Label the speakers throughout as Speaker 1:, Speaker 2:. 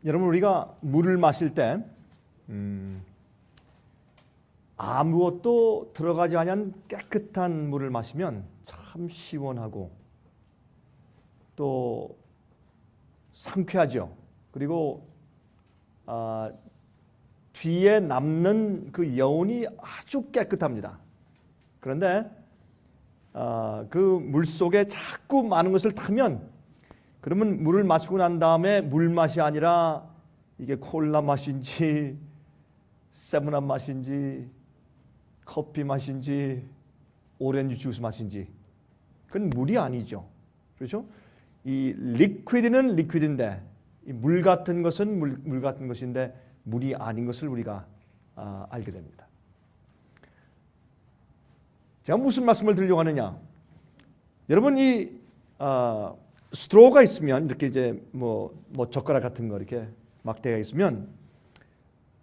Speaker 1: 여러분, 우리가 물을 마실 때 아무것도 들어가지 않은 깨끗한 물을 마시면 참 시원하고 또 상쾌하죠. 그리고 뒤에 남는 그 여운이 아주 깨끗합니다. 그런데 그 물 속에 자꾸 많은 것을 타면, 그러면 물을 마시고 난 다음에 물 맛이 아니라 이게 콜라 맛인지 세븐업 맛인지 커피 맛인지 오렌지 주스 맛인지 그건 물이 아니죠. 그렇죠? 이 리퀴드는 리퀴드인데 이 물 같은 것은 물 같은 것인데 물이 아닌 것을 우리가 알게 됩니다. 제가 무슨 말씀을 드리려고 하느냐? 여러분, 이 스트로가 있으면 이렇게 이제 뭐 젓가락 같은 거 이렇게 막대가 있으면,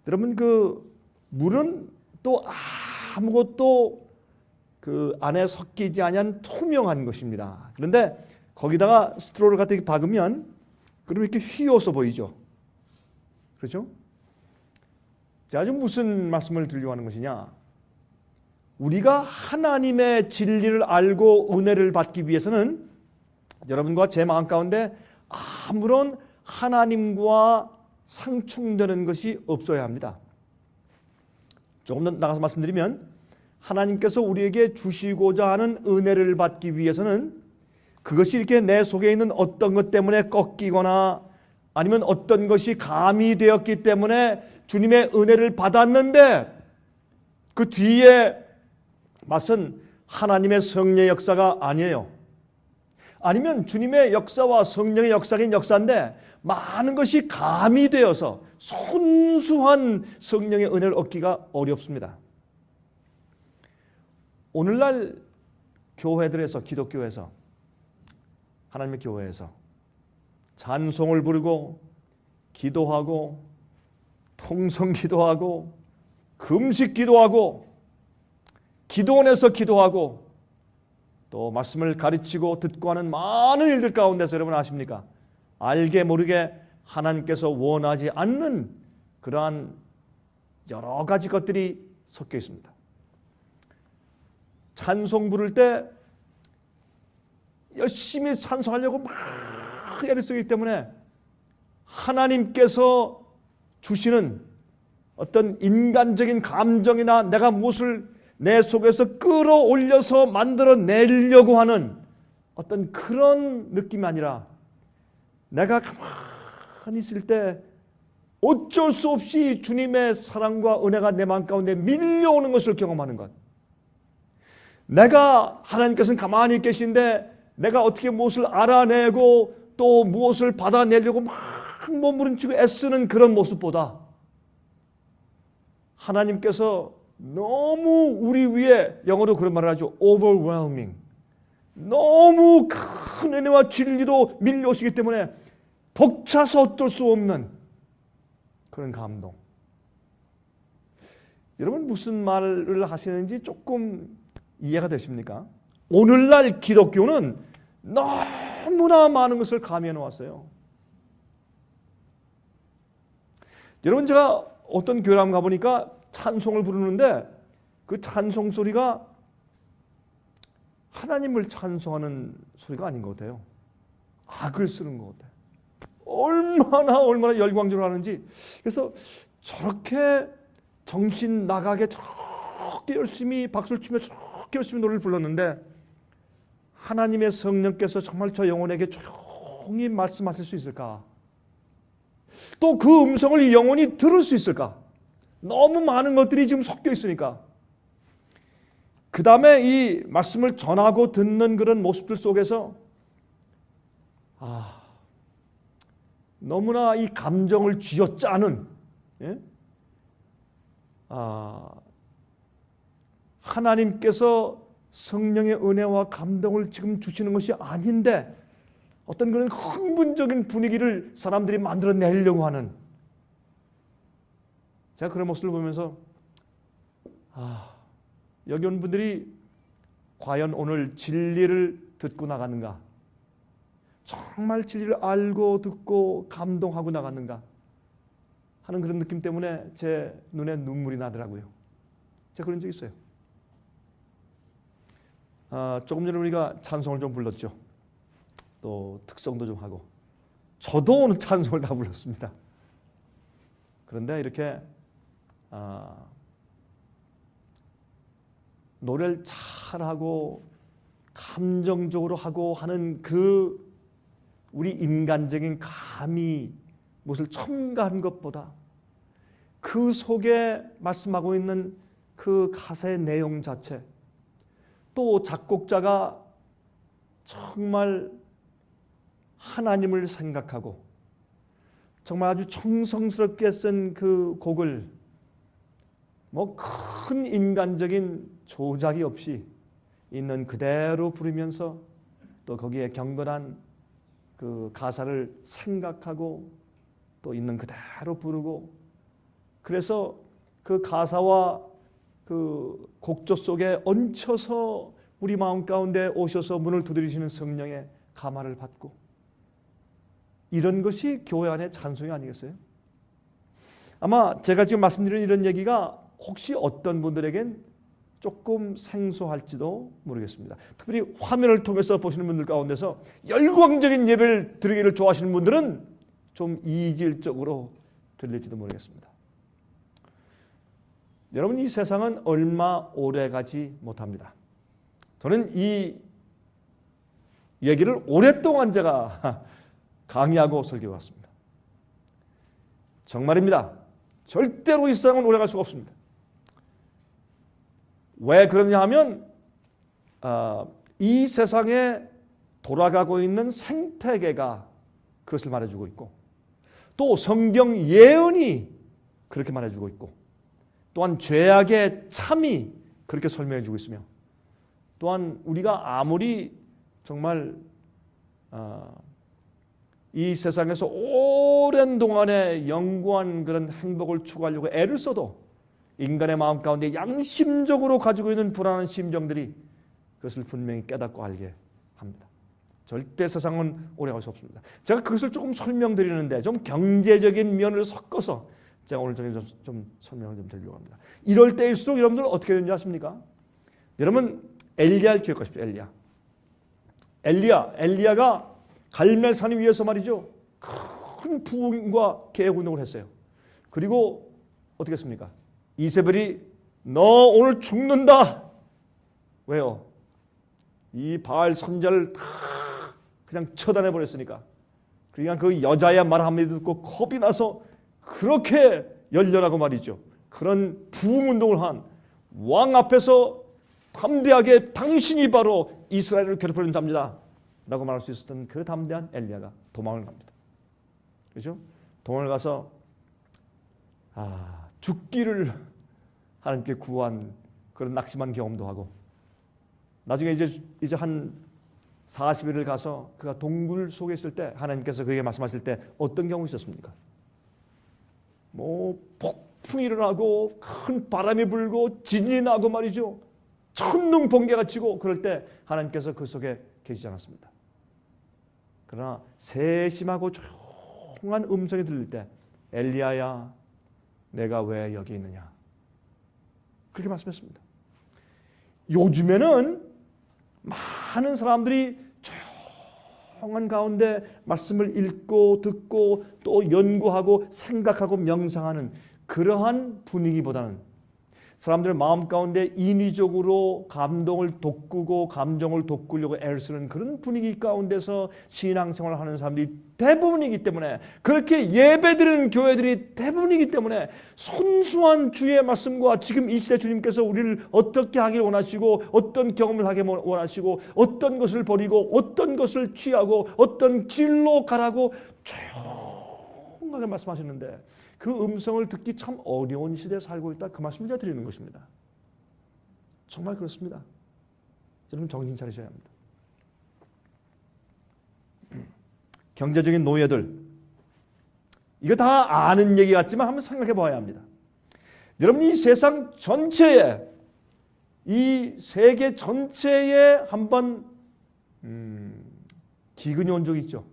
Speaker 1: 여러분 그 물은 또 아무것도 그 안에 섞이지 않은 투명한 것입니다. 그런데 거기다가 스트로를 갖다 박으면 그럼 이렇게 휘어서 보이죠. 그렇죠? 자, 지금 무슨 말씀을 드리려고 하는 것이냐? 우리가 하나님의 진리를 알고 은혜를 받기 위해서는 여러분과 제 마음 가운데 아무런 하나님과 상충되는 것이 없어야 합니다. 조금 더 나가서 말씀드리면, 하나님께서 우리에게 주시고자 하는 은혜를 받기 위해서는 그것이 이렇게 내 속에 있는 어떤 것 때문에 꺾이거나 아니면 어떤 것이 가미되었기 때문에 주님의 은혜를 받았는데 그 뒤에 맛은 하나님의 성령의 역사가 아니에요. 아니면 주님의 역사와 성령의 역사긴 역사인데 많은 것이 가미되어서 순수한 성령의 은혜를 얻기가 어렵습니다. 오늘날 교회들에서, 기독교에서, 하나님의 교회에서 찬송을 부르고 기도하고 통성 기도하고 금식 기도하고 기도원에서 기도하고 또 말씀을 가르치고 듣고 하는 많은 일들 가운데서 여러분 아십니까? 알게 모르게 하나님께서 원하지 않는 그러한 여러 가지 것들이 섞여 있습니다. 찬송 부를 때 열심히 찬송하려고 막 애를 쓰기 때문에 하나님께서 주시는 어떤 인간적인 감정이나 내가 무엇을 내 속에서 끌어올려서 만들어내려고 하는 어떤 그런 느낌이 아니라 내가 가만히 있을 때 어쩔 수 없이 주님의 사랑과 은혜가 내 마음 가운데 밀려오는 것을 경험하는 것. 내가 하나님께서는 가만히 계신데 내가 어떻게 무엇을 알아내고 또 무엇을 받아내려고 막 몸부림치고 애쓰는 그런 모습보다 하나님께서 너무 우리 위에, 영어로 그런 말을 하죠. overwhelming. 너무 큰 은혜와 진리도 밀려오시기 때문에 벅차서 어쩔 수 없는 그런 감동. 여러분 무슨 말을 하시는지 조금 이해가 되십니까? 오늘날 기독교는 너무나 많은 것을 가미해 놓았어요. 여러분, 제가 어떤 교회 한번 가보니까 찬송을 부르는데 그 찬송 소리가 하나님을 찬송하는 소리가 아닌 것 같아요. 악을 쓰는 것 같아요. 얼마나 열광적으로 하는지. 그래서 저렇게 정신 나가게 저렇게 열심히 박수를 치며 저렇게 열심히 노래를 불렀는데 하나님의 성령께서 정말 저 영혼에게 조용히 말씀하실 수 있을까? 또 그 음성을 이 영혼이 들을 수 있을까? 너무 많은 것들이 지금 섞여 있으니까. 그 다음에 이 말씀을 전하고 듣는 그런 모습들 속에서 너무나 이 감정을 쥐어짜는, 하나님께서 성령의 은혜와 감동을 지금 주시는 것이 아닌데 어떤 그런 흥분적인 분위기를 사람들이 만들어내려고 하는, 제가 그런 모습을 보면서 여기 온 분들이 과연 오늘 진리를 듣고 나가는가? 정말 진리를 알고 듣고 감동하고 나갔는가? 하는 그런 느낌 때문에 제 눈에 눈물이 나더라고요. 제가 그런 적 있어요. 조금 전에 우리가 찬송을 좀 불렀죠. 또 특성도 좀 하고 저도 오늘 찬송을 다 불렀습니다. 그런데 이렇게 노래를 잘하고 감정적으로 하고 하는 그 우리 인간적인 감이 무엇을 첨가한 것보다 그 속에 말씀하고 있는 그 가사의 내용 자체, 또 작곡자가 정말 하나님을 생각하고 정말 아주 정성스럽게 쓴 그 곡을 뭐 큰 인간적인 조작이 없이 있는 그대로 부르면서 또 거기에 경건한 그 가사를 생각하고 또 있는 그대로 부르고, 그래서 그 가사와 그 곡조 속에 얹혀서 우리 마음 가운데 오셔서 문을 두드리시는 성령의 감화를 받고, 이런 것이 교회 안의 찬송이 아니겠어요? 아마 제가 지금 말씀드리는 이런 얘기가 혹시 어떤 분들에겐 조금 생소할지도 모르겠습니다. 특별히 화면을 통해서 보시는 분들 가운데서 열광적인 예배를 드리기를 좋아하시는 분들은 좀 이질적으로 들릴지도 모르겠습니다. 여러분, 이 세상은 얼마 오래 가지 못합니다. 저는 이 얘기를 오랫동안 제가 강의하고 설교해 왔습니다. 정말입니다. 절대로 이 세상은 오래 갈 수가 없습니다. 왜 그러냐 하면 이 세상에 돌아가고 있는 생태계가 그것을 말해주고 있고, 또 성경 예언이 그렇게 말해주고 있고, 또한 죄악의 참이 그렇게 설명해주고 있으며, 또한 우리가 아무리 정말 이 세상에서 오랜 동안에 영구한 그런 행복을 추구하려고 애를 써도 인간의 마음 가운데 양심적으로 가지고 있는 불안한 심정들이 그것을 분명히 깨닫고 알게 합니다. 절대 세상은 오래 갈 수 없습니다. 제가 그것을 조금 설명드리는데 좀 경제적인 면을 섞어서 제가 오늘 저녁에 좀 설명을 좀 드리려고 합니다. 이럴 때일수록 여러분들 어떻게 되는지 아십니까? 여러분, 엘리야를 기억하십시오. 엘리야가 갈멜산 위에서 말이죠, 큰 부흥과 개혁운동을 했어요. 그리고 어떻게 했습니까? 이세벨이 너 오늘 죽는다. 왜요? 이 바알 선자를 그냥 처단해 버렸으니까. 그러니까 그 여자의 말 한마디 듣고 겁이 나서 그렇게 열렬하고 말이죠, 그런 부흥운동을 한 왕 앞에서 담대하게 당신이 바로 이스라엘을 괴롭히는 자입니다 라고 말할 수 있었던 그 담대한 엘리야가 도망을 갑니다. 그렇죠? 도망을 가서 죽기를 하나님께 구한 그런 낙심한 경험도 하고, 나중에 이제 한 40일을 가서 그가 동굴 속에 있을 때 하나님께서 그에게 말씀하실 때 어떤 경험이 있었습니까? 뭐 폭풍이 일어나고 큰 바람이 불고 진이 나고 말이죠, 천둥 번개가 치고 그럴 때 하나님께서 그 속에 계시지 않았습니다. 그러나 세심하고 조용한 음성이 들릴 때 엘리야야 내가 왜 여기 있느냐, 그렇게 말씀했습니다. 요즘에는 많은 사람들이 조용한 가운데 말씀을 읽고 듣고 또 연구하고 생각하고 명상하는 그러한 분위기보다는 사람들의 마음 가운데 인위적으로 감동을 돋구고 감정을 돋구려고 애를 쓰는 그런 분위기 가운데서 신앙생활을 하는 사람들이 대부분이기 때문에, 그렇게 예배드리는 교회들이 대부분이기 때문에 순수한 주의 말씀과 지금 이 시대 주님께서 우리를 어떻게 하길 원하시고 어떤 경험을 하길 원하시고 어떤 것을 버리고 어떤 것을 취하고 어떤 길로 가라고 조용하게 말씀하셨는데, 그 음성을 듣기 참 어려운 시대에 살고 있다, 그 말씀을 제가 드리는 것입니다. 정말 그렇습니다. 여러분 정신 차리셔야 합니다. 경제적인 노예들, 이거 다 아는 얘기 같지만 한번 생각해 봐야 합니다. 여러분, 이 세상 전체에, 이 세계 전체에 한번 기근이 온 적이 있죠.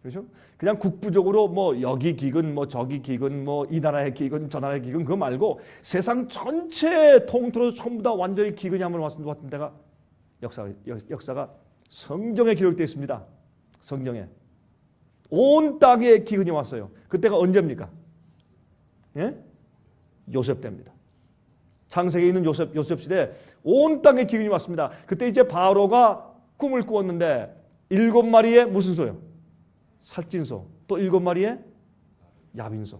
Speaker 1: 그렇죠? 그냥 국부적으로 뭐 여기 기근, 뭐 저기 기근, 뭐 이 나라의 기근, 저 나라의 기근 그거 말고 세상 전체 통틀어서 전부 다 완전히 기근이 한번 왔던 때가 역사가 성경에 기록되어 있습니다. 성경에 온 땅에 기근이 왔어요. 그때가 언제입니까? 예? 요셉 때입니다. 창세기에 있는 요셉 시대 온 땅에 기근이 왔습니다. 그때 이제 바로가 꿈을 꾸었는데 7마리의 무슨 소요? 살찐소. 또 7마리의 야윈소.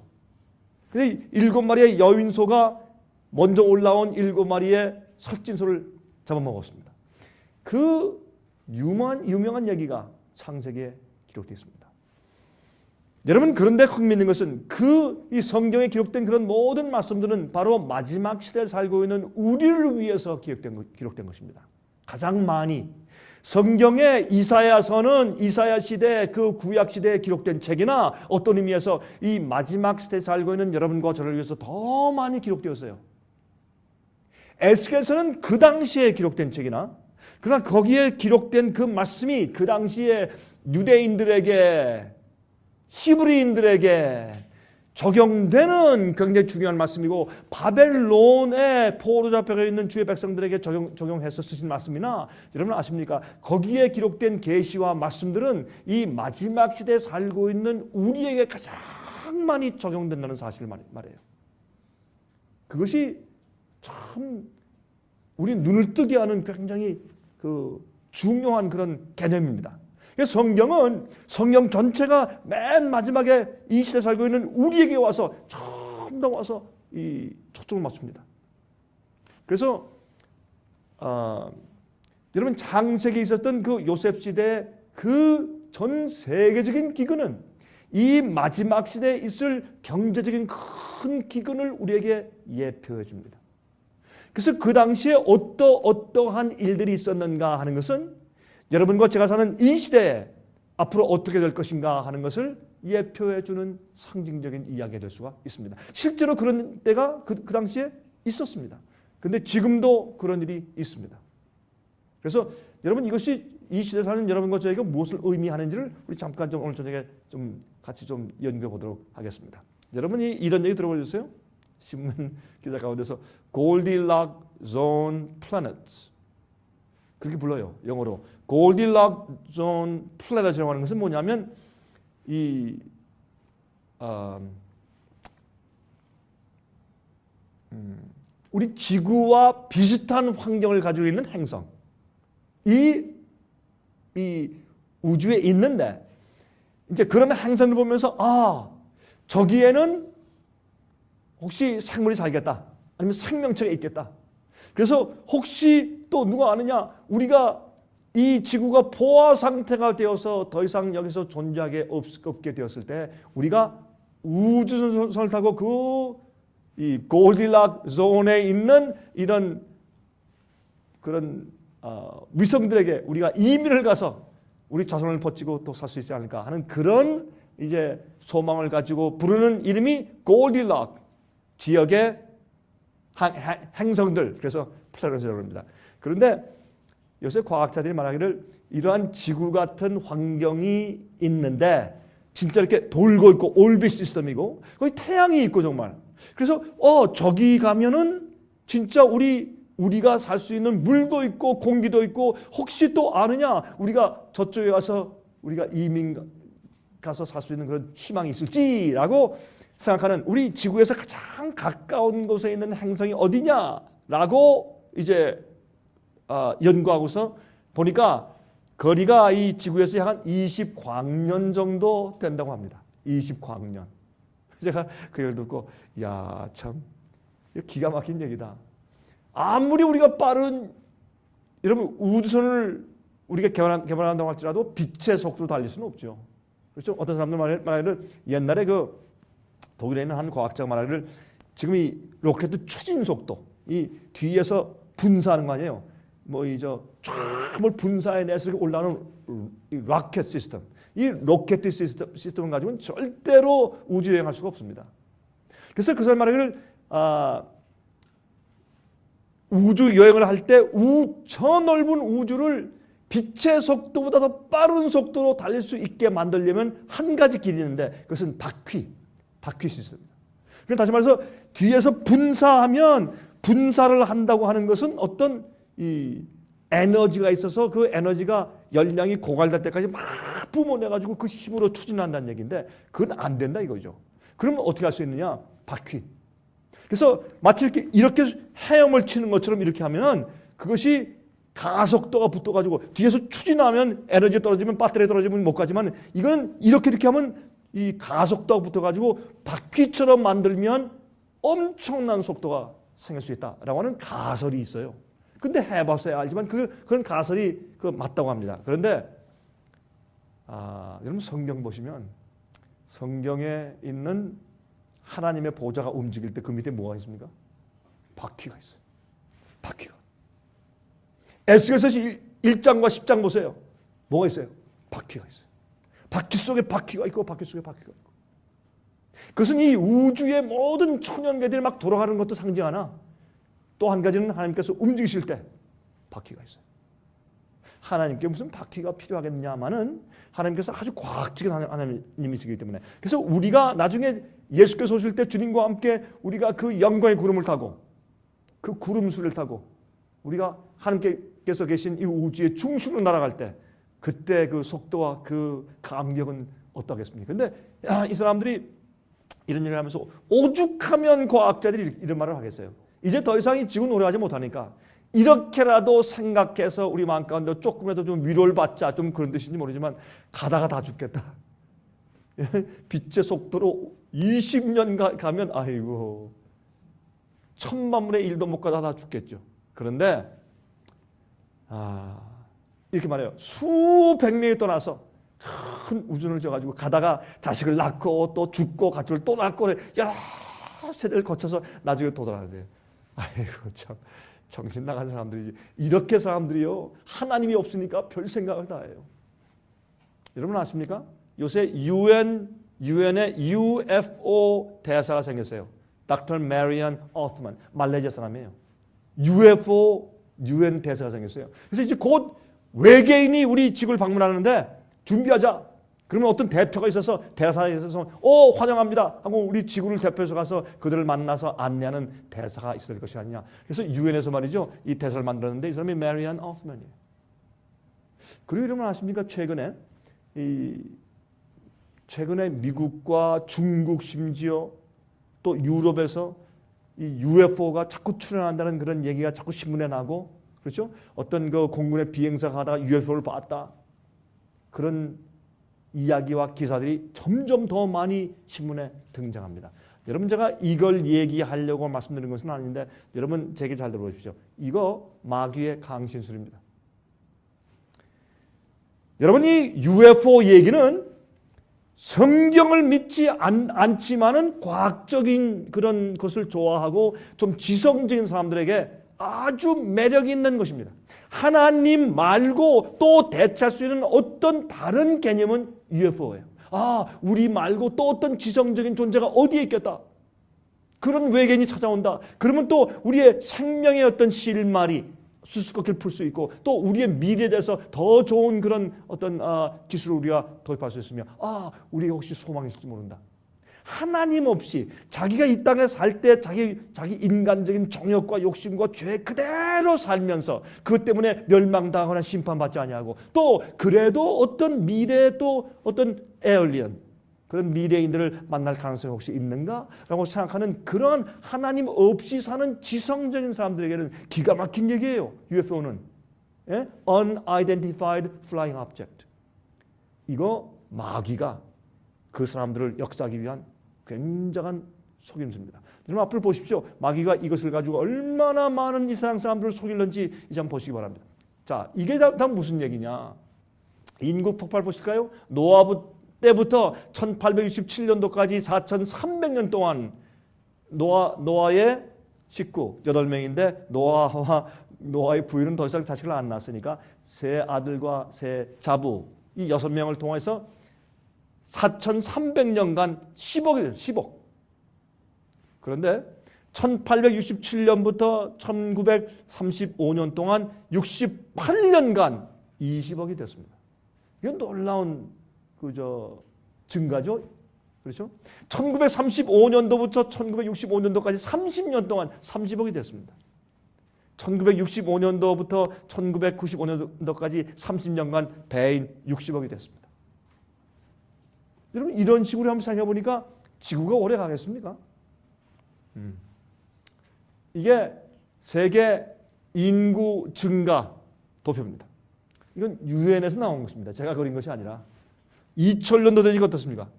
Speaker 1: 근데 7마리의 여윈소가 먼저 올라온 7마리의 살찐소를 잡아먹었습니다. 그 유명한 얘기가 창세기에 기록되어 있습니다. 여러분, 그런데 흥미있는 것은 이 성경에 기록된 그런 모든 말씀들은 바로 마지막 시대에 살고 있는 우리를 위해서 기록된 것입니다. 가장 많이 성경의 이사야서는 이사야 시대, 그 구약 시대에 기록된 책이나 어떤 의미에서 이 마지막 시대에 살고 있는 여러분과 저를 위해서 더 많이 기록되었어요. 에스겔서는 그 당시에 기록된 책이나, 그러나 거기에 기록된 그 말씀이 그 당시에 유대인들에게, 히브리인들에게 적용되는 굉장히 중요한 말씀이고, 바벨론에 포로 잡혀 있는 주의 백성들에게 적용해서 쓰신 말씀이나, 여러분 아십니까? 거기에 기록된 계시와 말씀들은 이 마지막 시대에 살고 있는 우리에게 가장 많이 적용된다는 사실을 말해요. 그것이 참 우리 눈을 뜨게 하는 굉장히 중요한 그런 개념입니다. 성경 전체가 맨 마지막에 이 시대에 살고 있는 우리에게 와서 처음 다 와서 이 초점을 맞춥니다. 그래서 여러분, 창세기에 있었던 그 요셉 시대의 그 전 세계적인 기근은 이 마지막 시대에 있을 경제적인 큰 기근을 우리에게 예표해 줍니다. 그래서 그 당시에 어떠한 일들이 있었는가 하는 것은 여러분과 제가 사는 이 시대에 앞으로 어떻게 될 것인가 하는 것을 예표해 주는 상징적인 이야기가 될 수가 있습니다. 실제로 그런 때가 그 당시에 있었습니다. 그런데 지금도 그런 일이 있습니다. 그래서 여러분, 이것이 이 시대에 사는 여러분과 저에게 무엇을 의미하는지를 우리 잠깐 오늘 저녁에 좀 같이 좀 연구해 보도록 하겠습니다. 여러분이 이런 얘기 들어보셨어요? 신문 기사 가운데서 Goldilocks Zone Planets, 그렇게 불러요, 영어로. Goldilocks Zone Planets라고 하는 것은 뭐냐면 우리 지구와 비슷한 환경을 가지고 있는 행성, 이 우주에 있는데 이제 그런 행성을 보면서 저기에는 혹시 생물이 살겠다, 아니면 생명체가 있겠다. 그래서 혹시 또 누가 아느냐, 우리가 이 지구가 포화 상태가 되어서 더 이상 여기서 존재하게 없게 되었을 때 우리가 우주선을 타고 이 골딜락 존에 있는 이런 그런 위성들에게 우리가 이민을 가서 우리 자손을 버티고 또 살 수 있지 않을까 하는 그런 이제 소망을 가지고 부르는 이름이 골딜락 지역의 행성들, 그래서 플래닛이라고 합니다. 그런데 요새 과학자들이 말하기를 이러한 지구 같은 환경이 있는데 진짜 이렇게 돌고 있고 올빗 시스템이고 거기 태양이 있고 정말, 그래서 저기 가면은 진짜 우리가 살 수 있는 물도 있고 공기도 있고, 혹시 또 아느냐, 우리가 저쪽에 가서 우리가 이민 가서 살 수 있는 그런 희망이 있을지라고 생각하는, 우리 지구에서 가장 가까운 곳에 있는 행성이 어디냐라고 이제 연구하고서 보니까 거리가 이 지구에서 약 20광년 정도 된다고 합니다. 20광년. 제가 그 얘기를 듣고 참 기가 막힌 얘기다. 아무리 우리가 빠른, 여러분, 우주선을 우리가 개발한다고 할지라도 빛의 속도로 달릴 수는 없죠. 그렇죠? 어떤 사람들 말하기를 옛날에 독일에 있는 한 과학자가 말하기를 지금 이 로켓 추진 속도, 이 뒤에서 분사하는 거 아니에요? 쫙 분사해내서 올라오는 이 로켓 시스템, 이 로켓 시스템을 가지고는 절대로 우주 여행할 수가 없습니다. 그래서 그 사람 말하기를 우주 여행을 할 때 저 넓은 우주를 빛의 속도보다 더 빠른 속도로 달릴 수 있게 만들려면 한 가지 길이 있는데 그것은 바퀴 시스템입니다. 그럼 다시 말해서 뒤에서 분사를 한다고 하는 것은 어떤 이 에너지가 있어서 그 에너지가 열량이 고갈될 때까지 막 뿜어내가지고 그 힘으로 추진한다는 얘기인데 그건 안 된다 이거죠. 그러면 어떻게 할 수 있느냐? 바퀴. 그래서 마치 이렇게 헤엄을 치는 것처럼 이렇게 하면 그것이 가속도가 붙어가지고 뒤에서 추진하면 에너지 떨어지면 배터리 떨어지면 못 가지만 이건 이렇게 하면 이 가속도가 붙어가지고 바퀴처럼 만들면 엄청난 속도가 생길 수 있다라고 하는 가설이 있어요. 근데 해봤어야 알지만 그런 가설이 맞다고 합니다. 그런데 여러분 성경 보시면 성경에 있는 하나님의 보좌가 움직일 때 그 밑에 뭐가 있습니까? 바퀴가 있어요. 바퀴가. 에스겔서 1장과 10장 보세요. 뭐가 있어요? 바퀴가 있어요. 바퀴 속에 바퀴가 있고 바퀴 속에 바퀴가 있고. 그것은 이 우주의 모든 천연계들이 막 돌아가는 것도 상징하나 또 한 가지는 하나님께서 움직이실 때 바퀴가 있어요. 하나님께 무슨 바퀴가 필요하겠냐마는 하나님께서 아주 과학적인 하나님이시기 때문에 그래서 우리가 나중에 예수께서 오실 때 주님과 함께 우리가 그 영광의 구름을 타고 그 구름수를 타고 우리가 하나님께서 계신 이 우주의 중심으로 날아갈 때 그때 그 속도와 그 감격은 어떠겠습니까? 근데 이 사람들이 이런 일을 하면서 오죽하면 과학자들이 이런 말을 하겠어요. 이제 더 이상 이 지구는 오래가지 못하니까 이렇게라도 생각해서 우리 마음 가운데 조금이라도 좀 위로를 받자 좀 그런 뜻인지 모르지만 가다가 다 죽겠다. 빛의 속도로 20년 가면 아이고 1000만분의 1도 못 가다 다 죽겠죠. 그런데 이렇게 말해요. 수백 명이 떠나서 큰 우주를 져가지고 가다가 자식을 낳고 또 죽고 가족을 또 낳고 여러 세대를 거쳐서 나중에 돌아가야 돼요. 아이고 참 정신 나간 사람들이지. 이렇게 사람들이요 하나님이 없으니까 별 생각을 다 해요. 여러분 아십니까? 요새 유엔의 UFO 대사가 생겼어요. Dr. Marian Othman 말레이시아 사람이에요. UFO UN 대사가 생겼어요. 그래서 이제 곧 외계인이 우리 지구를 방문하는데 준비하자. 그러면 어떤 대표가 있어서 대사에 있어서 환영합니다 하고 우리 지구를 대표해서 가서 그들을 만나서 안내하는 대사가 있을 것이 아니냐. 그래서 유엔에서 말이죠 이 대사를 만들었는데 이 사람이 메리안 오스만이에요. 그리고 여러분 아십니까? 최근에 미국과 중국 심지어 또 유럽에서 이 UFO가 자꾸 출현한다는 그런 얘기가 자꾸 신문에 나고 그렇죠? 어떤 그 공군의 비행사가 하다가 UFO를 봤다. 그런 이야기와 기사들이 점점 더 많이 신문에 등장합니다. 여러분 제가 이걸 얘기하려고 말씀드린 것은 아닌데 여러분 제 얘기 잘 들어보십시오. 이거 마귀의 강신술입니다. 여러분 이 UFO 얘기는 성경을 믿지 않지만은 과학적인 그런 것을 좋아하고 좀 지성적인 사람들에게 아주 매력 있는 것입니다. 하나님 말고 또 대체할 수 있는 어떤 다른 개념은 UFO예요. 우리 말고 또 어떤 지성적인 존재가 어디에 있겠다. 그런 외계인이 찾아온다. 그러면 또 우리의 생명의 어떤 실마리 수수께끼를 풀 수 있고 또 우리의 미래에 대해서 더 좋은 그런 어떤 기술을 우리가 도입할 수 있으며 우리가 혹시 소망이 있을지 모른다. 하나님 없이 자기가 이 땅에 살 때 자기 인간적인 정욕과 욕심과 죄 그대로 살면서 그것 때문에 멸망당하거나 심판받지 아니하고 또 그래도 어떤 미래에 또 어떤 에얼리언 그런 미래인들을 만날 가능성이 혹시 있는가라고 생각하는 그런 하나님 없이 사는 지성적인 사람들에게는 기가 막힌 얘기예요. UFO는 Unidentified Flying Object. 이거 마귀가 그 사람들을 역사하기 위한 굉장한 속임수입니다. 여러분 앞을 보십시오. 마귀가 이것을 가지고 얼마나 많은 이 세상 사람들을 속일는지 이제 한번 보시기 바랍니다. 자, 이게 다 무슨 얘기냐? 인구 폭발 보실까요? 노아 때부터 1867년도까지 4300년 동안 노아의 식구 8명인데 노아의 부인은 더 이상 자식을 안 낳았으니까 세 아들과 세 자부 이 6명을 통해서 4300년간 10억이에요. 10억. 그런데 1867년부터 1935년 동안 68년간 20억이 됐습니다. 이건 놀라운 증가죠. 그렇죠? 1935년도부터 1965년도까지 30년 동안 30억이 됐습니다. 1965년도부터 1995년도까지 30년간 배인 60억이 됐습니다. 여러분 이런 식으로 한번 생각해 보니까 지구가 오래 가겠습니까? 이게 세계 인구 증가 도표입니다. 이건 유엔에서 나온 것입니다. 제가 그린 것이 아니라 2000년도 되니까 어떻습니까?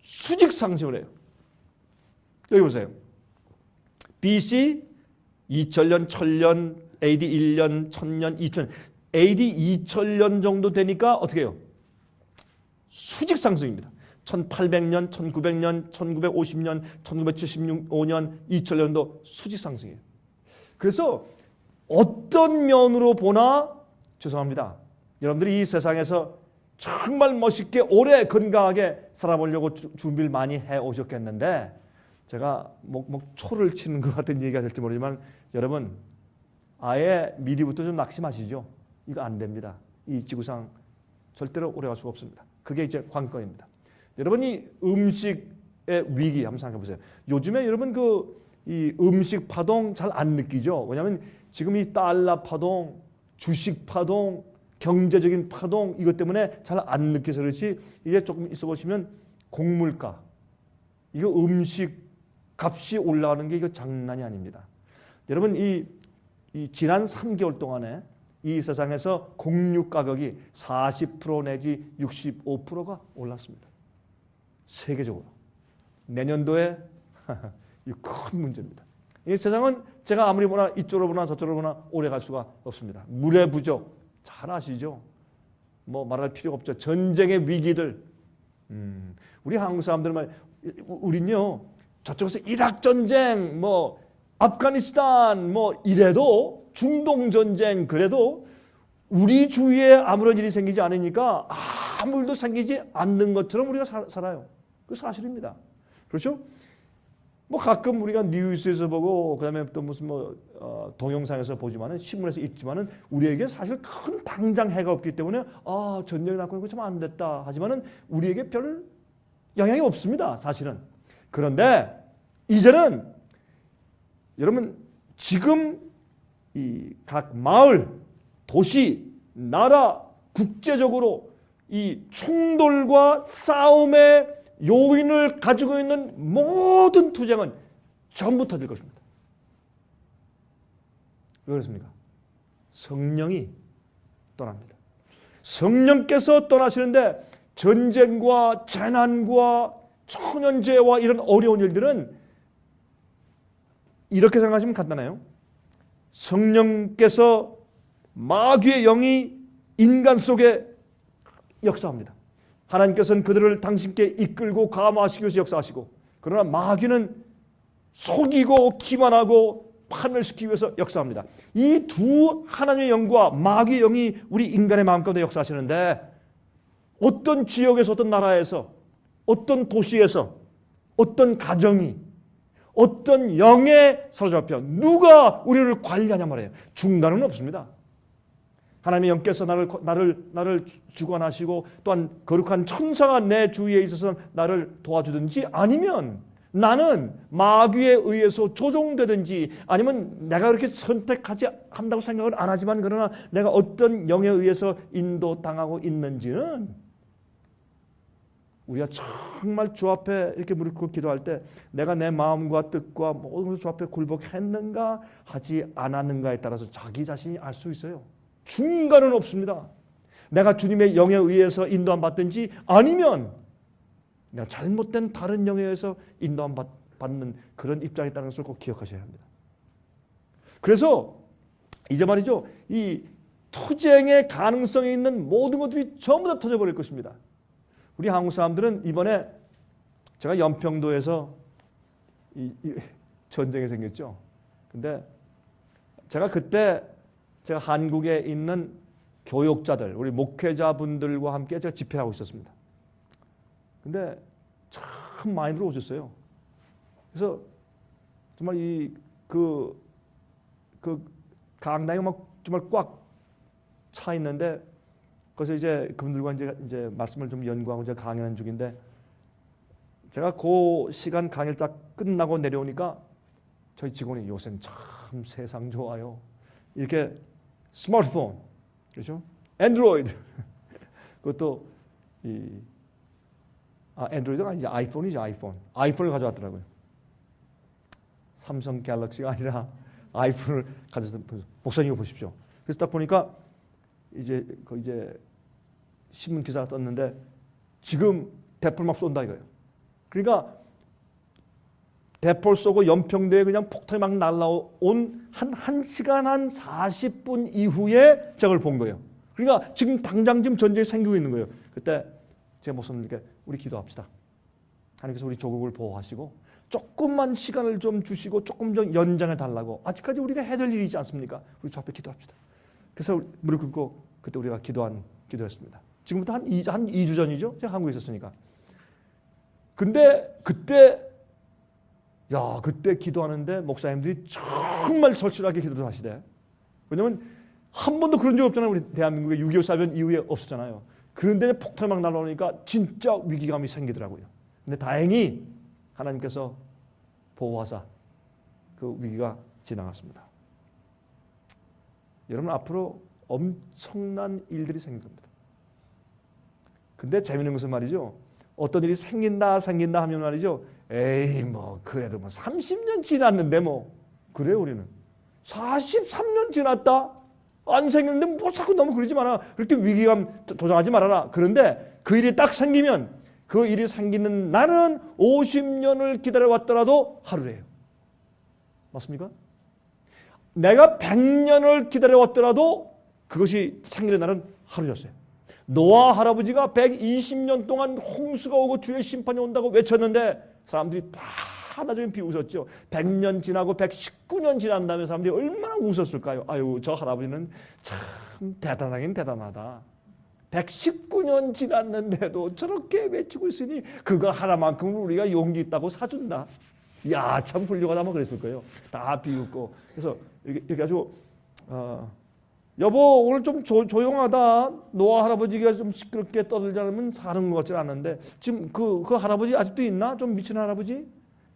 Speaker 1: 수직 상승을 해요. 여기 보세요. BC 2000년, 1000년, AD 1년, 1000년, 2000년, AD 2000년 정도 되니까 어떻게 해요? 수직 상승입니다. 1800년, 1900년, 1950년, 1975년, 2000년도 수직 상승이에요. 그래서 어떤 면으로 보나 죄송합니다. 여러분들이 이 세상에서 정말 멋있게 오래 건강하게 살아보려고 준비를 많이 해오셨겠는데 제가 초를 치는 것 같은 얘기가 될지 모르지만 여러분 아예 미리부터 좀 낙심하시죠. 이거 안 됩니다. 이 지구상 절대로 오래 갈 수가 없습니다. 그게 이제 관건입니다. 여러분이 음식의 위기 한번 생각해 보세요. 요즘에 여러분 이 음식 파동 잘 안 느끼죠? 왜냐하면 지금 이 달러 파동, 주식 파동, 경제적인 파동 이것 때문에 잘 안 느껴서 그렇지 이제 조금 있어 보시면 곡물가 이거 음식 값이 올라가는 게 이거 장난이 아닙니다. 여러분 이 지난 3개월 동안에 이 세상에서 곡류 가격이 40% 내지 65%가 올랐습니다. 세계적으로. 내년도에 이 큰 문제입니다. 이 세상은 제가 아무리 보나 이쪽으로 보나 저쪽으로 보나 오래 갈 수가 없습니다. 물의 부족 잘 아시죠? 뭐 말할 필요가 없죠. 전쟁의 위기들. 우리 한국 사람들은 우린요 저쪽에서 이라크 전쟁, 뭐 아프가니스탄, 뭐 이래도 중동 전쟁 그래도 우리 주위에 아무런 일이 생기지 않으니까 아무 일도 생기지 않는 것처럼 우리가 살아요. 그 사실입니다. 그렇죠? 뭐 가끔 우리가 뉴스에서 보고 그다음에 또 무슨 동영상에서 보지만은 신문에서 읽지만은 우리에게 사실 큰 당장 해가 없기 때문에 전쟁이 났고 이거 참 안 됐다 하지만은 우리에게 별 영향이 없습니다. 사실은. 그런데 이제는 여러분 지금 이 각 마을, 도시, 나라, 국제적으로 이 충돌과 싸움의 요인을 가지고 있는 모든 투쟁은 전부 터질 것입니다. 왜 그렇습니까? 성령이 떠납니다. 성령께서 떠나시는데 전쟁과 재난과 천연재해와 이런 어려운 일들은 이렇게 생각하시면 간단해요. 성령께서 마귀의 영이 인간 속에 역사합니다. 하나님께서는 그들을 당신께 이끌고 감화하시기 위해서 역사하시고 그러나 마귀는 속이고 기만하고 파멸시키기 위해서 역사합니다. 이 두 하나님의 영과 마귀의 영이 우리 인간의 마음 가운데 역사하시는데 어떤 지역에서 어떤 나라에서 어떤 도시에서 어떤 가정이 어떤 영에 사로잡혀 누가 우리를 관리하냐 말이에요. 중단은 없습니다. 하나님의 영께서 나를 주관하시고 또한 거룩한 천사가 내 주위에 있어서 나를 도와주든지 아니면 나는 마귀에 의해서 조종되든지 아니면 내가 그렇게 선택하지 한다고 생각을 안 하지만 그러나 내가 어떤 영에 의해서 인도당하고 있는지는 우리가 정말 주 앞에 이렇게 무릎 꿇고 기도할 때 내가 내 마음과 뜻과 모든 것을 주 앞에 굴복했는가 하지 않았는가에 따라서 자기 자신이 알 수 있어요. 중간은 없습니다. 내가 주님의 영에 의해서 인도함 받든지 아니면 내가 잘못된 다른 영에 의해서 인도함 받는 그런 입장에 있다는 것을 꼭 기억하셔야 합니다. 그래서 이제 말이죠. 이 투쟁의 가능성이 있는 모든 것들이 전부 다 터져버릴 것입니다. 우리 한국 사람들은 이번에 제가 연평도에서 전쟁이 생겼죠. 근데 제가 그때 제가 한국에 있는 교육자들, 우리 목회자분들과 함께 제가 집회를 하고 있었습니다. 근데 참 많이 들어오셨어요. 그래서 정말 그 강당이 막 정말 꽉 차 있는데 그래서 이제 그분들과 이제 말씀을 좀 연구하고 이제 강연하는 중인데, 제가 그 시간 강연 딱 끝나고 내려오니까 저희 직원이 요새는 참 세상 좋아요. 이렇게 스마트폰, 그렇죠? 안드로이드. 그것도 안드로이드가 아니지, 아이폰이죠, 아이폰. 아이폰을 가져왔더라고요. 삼성 갤럭시가 아니라 아이폰을 가져서, 목사님 이거 보십시오. 그래서 딱 보니까 이제 신문 기사가 떴는데 지금 대포를 막 쏜다 이거예요. 그러니까 대포를 쏘고 연평도에 그냥 폭탄이 막 날라온 한 1시간 한 40분 이후에 제가 그걸 본 거예요. 그러니까 지금 당장 지금 전쟁이 생기고 있는 거예요. 그때 제가 목사님께 우리 기도합시다. 하나님께서 우리 조국을 보호하시고 조금만 시간을 좀 주시고 조금 좀 연장해 달라고. 아직까지 우리가 해야 될 일이지 않습니까? 우리 주 앞에 기도합시다. 그래서 무릎 꿇고 그때 우리가 기도했습니다. 지금부터 한 2주 전이죠? 제가 한국에 있었으니까. 근데 그때 기도하는데 목사님들이 정말 절실하게 기도를 하시대. 왜냐면 한 번도 그런 적 없잖아요. 우리 대한민국에 6.25 사변 이후에 없었잖아요. 그런데 폭탄이 막 날아오니까 진짜 위기감이 생기더라고요. 근데 다행히 하나님께서 보호하사 그 위기가 지나갔습니다. 여러분, 앞으로 엄청난 일들이 생길 겁니다. 근데 재밌는 것은 말이죠, 어떤 일이 생긴다 하면 말이죠, 에이 뭐 그래도 뭐 30년 지났는데 뭐 그래요. 우리는 43년 지났다 안 생겼는데 뭐 자꾸 너무 그러지 마라. 그렇게 위기감 조장하지 말아라. 그런데 그 일이 딱 생기면 그 일이 생기는 날은 50년을 기다려왔더라도 하루래요. 맞습니까? 내가 100년을 기다려왔더라도 그것이 생기는 날은 하루였어요. 노아 할아버지가 120년 동안 홍수가 오고 주의 심판이 온다고 외쳤는데 사람들이 다 나중에 비웃었죠. 100년 지나고 119년 지난 다음에 사람들이 얼마나 웃었을까요? 아유, 저 할아버지는 참 대단하긴 대단하다. 119년 지났는데도 저렇게 외치고 있으니 그거 하나만큼은 우리가 용기 있다고 사준다. 야, 참 훌륭하다 뭐 그랬을 거예요. 다 비웃고. 그래서 이렇게 아주 여보 오늘 좀 조용하다. 노아 할아버지가 좀 시끄럽게 떠들지 않으면 사는 것 같지 않은데 지금 그 할아버지 아직도 있나? 좀 미친 할아버지?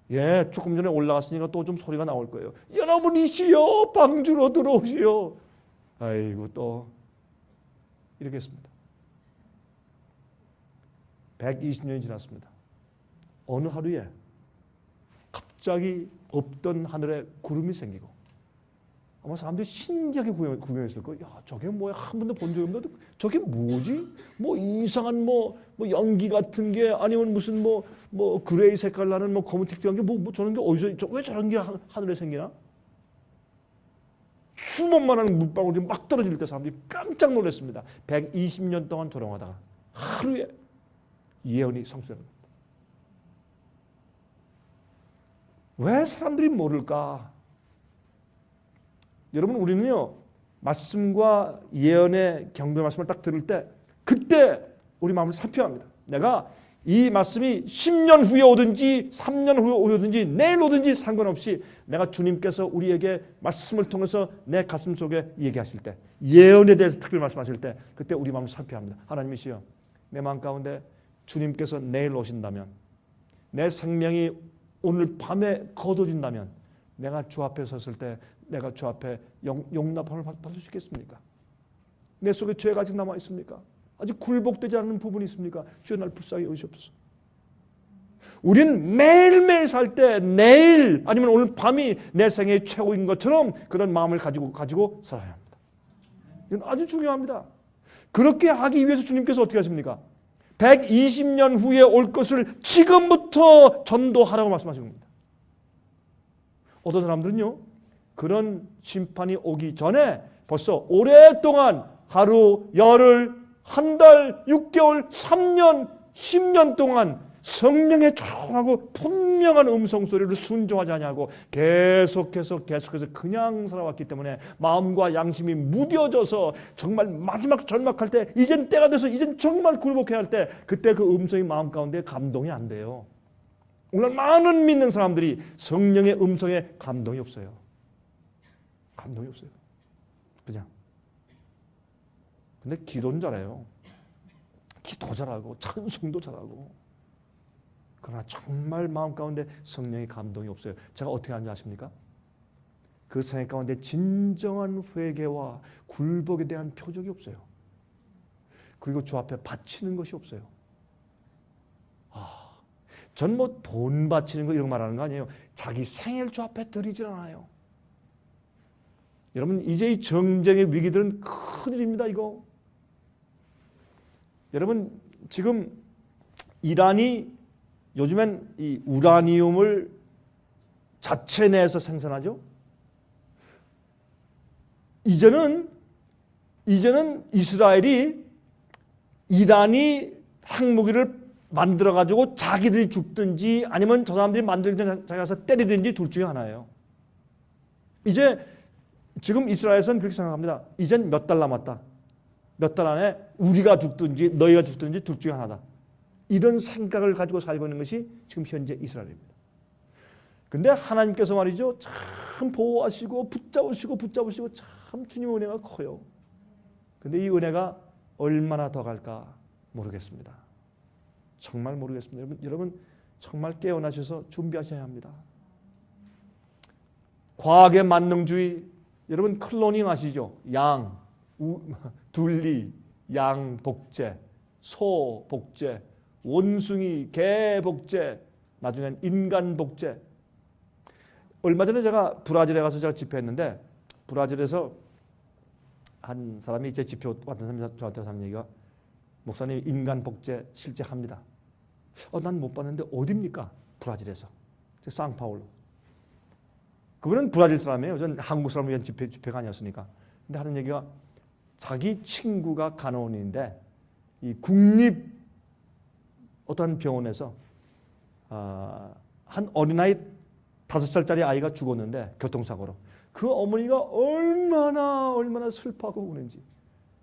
Speaker 1: 예, 조금 전에 올라갔으니까 또 좀 소리가 나올 거예요. 여러분이시여 방주로 들어오시오. 아이고 또 이렇게 했습니다. 120년이 지났습니다. 어느 하루에 갑자기 없던 하늘에 구름이 생기고 아마 사람들이 신기하게 구경했을 거예요. 야, 저게 뭐야? 한 번도 본 적이 없는데 저게 뭐지? 뭐 이상한 뭐 연기 같은 게 아니면 무슨 뭐 그레이 색깔 나는 뭐 검은틱틱한 게 뭐 저런 게 어디서 왜 저런 게 하늘에 생기나? 수목만한 물방울이 막 떨어질 때 사람들이 깜짝 놀랐습니다. 120년 동안 조롱하다가 하루에 예언이 성취됩니다. 왜 사람들이 모를까? 여러분, 우리는요 말씀과 예언의 경고의 말씀을 딱 들을 때 그때 우리 마음을 살펴야 합니다. 내가 이 말씀이 10년 후에 오든지 3년 후에 오든지 내일 오든지 상관없이 내가 주님께서 우리에게 말씀을 통해서 내 가슴 속에 얘기하실 때 예언에 대해서 특별히 말씀하실 때 그때 우리 마음을 살펴야 합니다. 하나님이시여, 내 마음 가운데 주님께서 내일 오신다면, 내 생명이 오늘 밤에 거둬진다면 내가 주 앞에 섰을 때 내가 주 앞에 용납함을 받을 수 있겠습니까? 내 속에 죄가 아직 남아 있습니까? 아직 굴복되지 않는 부분이 있습니까? 주여 날 불쌍히 여기시옵소서. 우린 매일매일 살 때 내일 아니면 오늘 밤이 내 생애의 최고인 것처럼 그런 마음을 가지고 살아야 합니다. 이건 아주 중요합니다. 그렇게 하기 위해서 주님께서 어떻게 하십니까? 120년 후에 올 것을 지금부터 전도하라고 말씀하시는 겁니다. 어떤 사람들은요, 그런 심판이 오기 전에 벌써 오랫동안 하루, 열흘, 한 달, 6개월, 3년, 10년 동안 성령의 조용하고 분명한 음성 소리를 순종하지 아니하고 계속해서 그냥 살아왔기 때문에 마음과 양심이 무뎌져서 정말 마지막 절막할 때 이젠 때가 돼서 이젠 정말 굴복해야 할 때 그때 그 음성이 마음 가운데 감동이 안 돼요. 오늘 많은 믿는 사람들이 성령의 음성에 감동이 없어요. 감동이 없어요. 그냥 근데 기도는 잘해요. 기도 잘하고 찬송도 잘하고. 그러나 정말 마음 가운데 성령의 감동이 없어요. 제가 어떻게 하는지 아십니까? 그 생애 가운데 진정한 회개와 굴복에 대한 표적이 없어요. 그리고 주 앞에 바치는 것이 없어요. 전 뭐 돈 바치는 거 이런 거 말하는 거 아니에요. 자기 생애를 주 앞에 드리질 않아요. 여러분 이제 이 정쟁의 위기들은 큰일입니다. 이거. 여러분 지금 이란이 요즘엔 이 우라니움을 자체 내에서 생산하죠. 이제는 이스라엘이 이란이 핵무기를 만들어 가지고 자기들이 죽든지 아니면 저 사람들이 만들기 전에 자기가 가서 때리든지 둘 중에 하나예요. 이제 지금 이스라엘에서는 그렇게 생각합니다. 이젠 몇 달 남았다. 몇 달 안에 우리가 죽든지 너희가 죽든지 둘 중에 하나다. 이런 생각을 가지고 살고 있는 것이 지금 현재 이스라엘입니다. 근데 하나님께서 말이죠. 참 보호하시고 붙잡으시고 참 주님의 은혜가 커요. 근데 이 은혜가 얼마나 더 갈까 모르겠습니다. 정말 모르겠습니다. 여러분 정말 깨어나셔서 준비하셔야 합니다. 과학의 만능주의, 여러분 클로닝 아시죠? 양, 둘리, 양 복제, 소 복제, 원숭이, 개 복제, 나중엔 인간 복제. 얼마 전에 제가 브라질에 가서 제가 집회했는데 브라질에서 한 사람이 제 집회 왔던 사람이 저한테 하는 얘기가 목사님 인간 복제 실제 합니다. 난 못 봤는데 어디입니까? 브라질에서. 상파울로. 그분은 브라질 사람이에요. 전 한국 사람을 위한 집회가 아니었으니까. 근데 하는 얘기가 자기 친구가 간호원인데 이 국립 어떤 병원에서 한 어린아이 5살짜리 아이가 죽었는데 교통사고로 그 어머니가 얼마나 슬퍼하고 우는지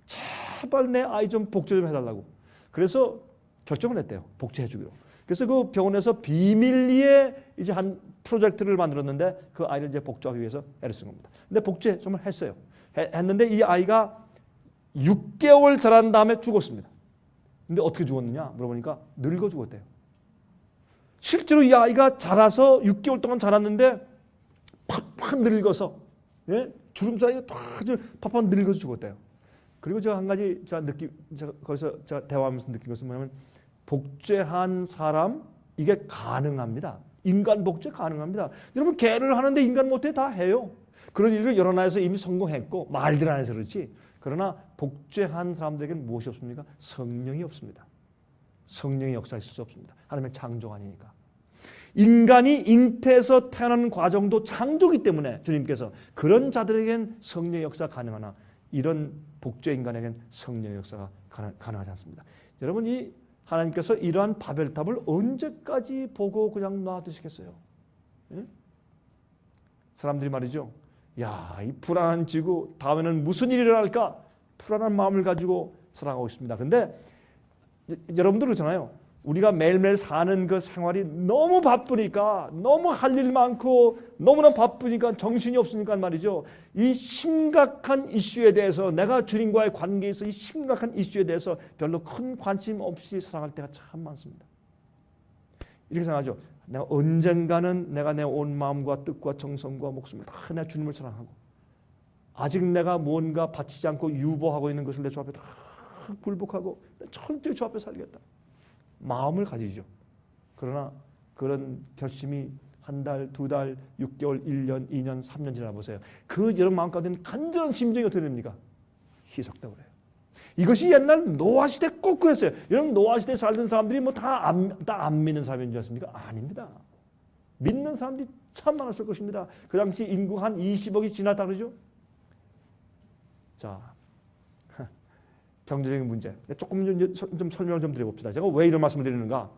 Speaker 1: 제발 내 아이 좀 복제 좀 해달라고. 그래서 결정을 했대요. 복제해주기로. 그래서 그 병원에서 비밀리에 이제 한 프로젝트를 만들었는데 그 아이를 이제 복제하기 위해서 애를 쓴 겁니다. 근데 복제 정말 했어요. 했는데 이 아이가 6개월 자란 다음에 죽었습니다. 근데 어떻게 죽었느냐 물어보니까 늙어 죽었대요. 실제로 이 아이가 자라서 6개월 동안 자랐는데 팍팍 늙어서 주름살이 팍팍 늙어서 죽었대요. 그리고 제가 한 가지 제가 거기서 제가 대화하면서 느낀 것은 뭐냐면 복제한 사람 이게 가능합니다. 인간 복제 가능합니다. 여러분 개를 하는데 인간 못해 다 해요. 그런 일을 여러 나라에서 이미 성공했고 말들 안 해서 그렇지. 그러나 복제한 사람들에게는 무엇이 없습니까? 성령이 없습니다. 성령의 역사 있을 수 없습니다. 하나님의 창조가 아니니까. 인간이 잉태에서 태어나는 과정도 창조기 때문에 주님께서 그런 자들에겐 성령의 역사 가능하나 이런 복제 인간에겐 성령의 역사가 가능하지 않습니다. 여러분 이 하나님께서 이러한 바벨탑을 언제까지 보고 그냥 놔두시겠어요? 예? 사람들이 말이죠. 야, 이 불안한 지구 다음에는 무슨 일이 일어날까? 불안한 마음을 가지고 살아가고 있습니다. 근데 여러분들 그렇잖아요. 우리가 매일매일 사는 그 생활이 너무 바쁘니까 너무 할 일 많고 너무나 바쁘니까 정신이 없으니까 말이죠. 이 심각한 이슈에 대해서 내가 주님과의 관계에서 이 심각한 이슈에 대해서 별로 큰 관심 없이 살아갈 때가 참 많습니다. 이렇게 생각하죠. 내가 언젠가는 내가 내 온 마음과 뜻과 정성과 목숨을 다 내 주님을 사랑하고 아직 내가 뭔가 바치지 않고 유보하고 있는 것을 내 주 앞에 다 굴복하고 철저히 주 앞에 살겠다. 마음을 가지죠. 그러나 그런 결심이 한 달, 두 달, 6개월, 1년, 2년, 3년 지나 보세요. 그 여러분 마음 가운데는 간절한 심정이 어떻게 됩니까? 희석되고 그래요. 이것이 옛날 노아 시대 꼭 그랬어요. 여러분 노아 시대에 살던 사람들이 뭐 다 안 믿는 사람인 줄 아십니까? 아닙니다. 믿는 사람들이 참 많았을 것입니다. 그 당시 인구 한 20억이 지났다 그러죠. 자, 경제적인 문제. 조금 좀 설명을 좀 드려봅시다. 제가 왜 이런 말씀을 드리는가?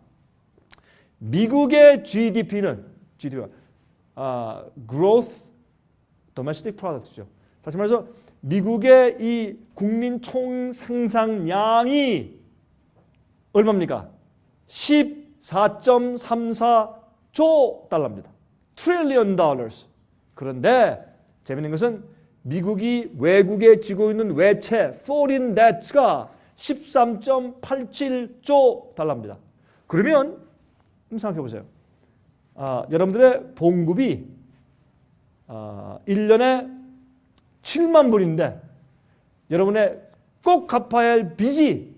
Speaker 1: 미국의 GDP가 Growth Domestic Product죠. 다시 말해서 미국의 이 국민 총 생산량이 얼마입니까? 14.34조 달러입니다. Trillion dollars. 그런데 재밌는 것은 미국이 외국에 지고 있는 외채 foreign debt가 13.87조 달러입니다. 그러면 생각해 보세요. 여러분들의 봉급이 1년에 7만 불인데 여러분의 꼭 갚아야 할 빚이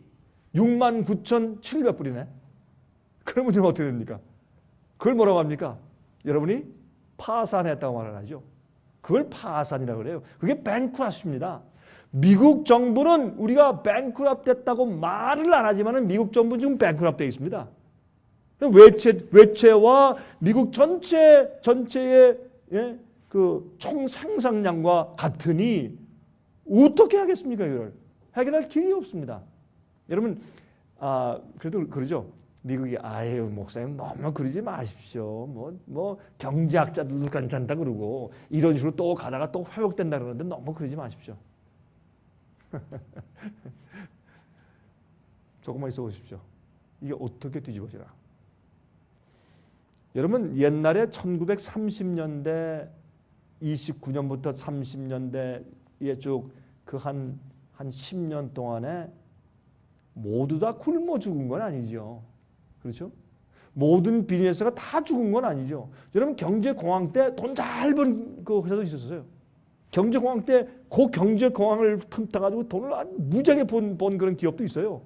Speaker 1: 69,700불이네. 그러면 좀 어떻게 됩니까? 그걸 뭐라고 합니까? 여러분이 파산했다고 말을 하죠. 그걸 파산이라고 그래요. 그게 뱅크러프트입니다. 미국 정부는 우리가 뱅크러프트 됐다고 말을 안 하지만 미국 정부는 지금 뱅크러프트 되어 있습니다. 외채와 미국 전체의 그 총 생산량과 같으니 어떻게 하겠습니까? 이걸 해결할 길이 없습니다. 여러분 그래도 그러죠. 미국이 아유 목사님 너무 그러지 마십시오. 뭐 경제학자들도 괜찮다 그러고 이런 식으로 또 가다가 또 회복된다 그러는데 너무 그러지 마십시오. 조금만 있어 보십시오. 이게 어떻게 뒤집어지나. 여러분 옛날에 1930년대 29년부터 30년대에 쭉 그 한 10년 동안에 모두 다 굶어 죽은 건 아니죠. 그렇죠? 모든 비즈니스가 다 죽은 건 아니죠. 여러분 경제공황 때 돈 잘 번 그 회사도 있었어요. 경제공황 때 그 경제공황을 틈타가지고 돈을 무지하게 번 그런 기업도 있어요.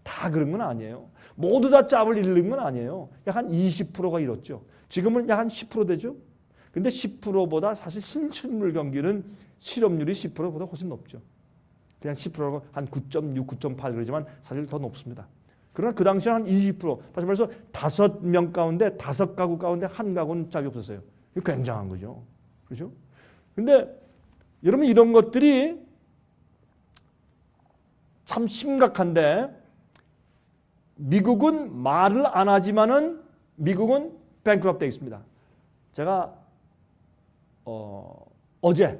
Speaker 1: 다 그런 건 아니에요. 모두 다 짭을 잃는 건 아니에요. 약 한 20%가 잃었죠. 지금은 약 한 10% 되죠. 근데 10%보다 사실 실질물 경기는 실업률이 10%보다 훨씬 높죠. 그냥 10%가 한 9.6, 9.8 그러지만 사실 더 높습니다. 그러나 그 당시에 한 20%, 다시 말해서 5명 가운데 5가구 가운데 한 가구는 짝이 없었어요. 이거 굉장한 거죠. 그렇죠? 근데 여러분 이런 것들이 참 심각한데 미국은 말을 안 하지만은 미국은 뱅크럽트 되어 있습니다. 제가 어제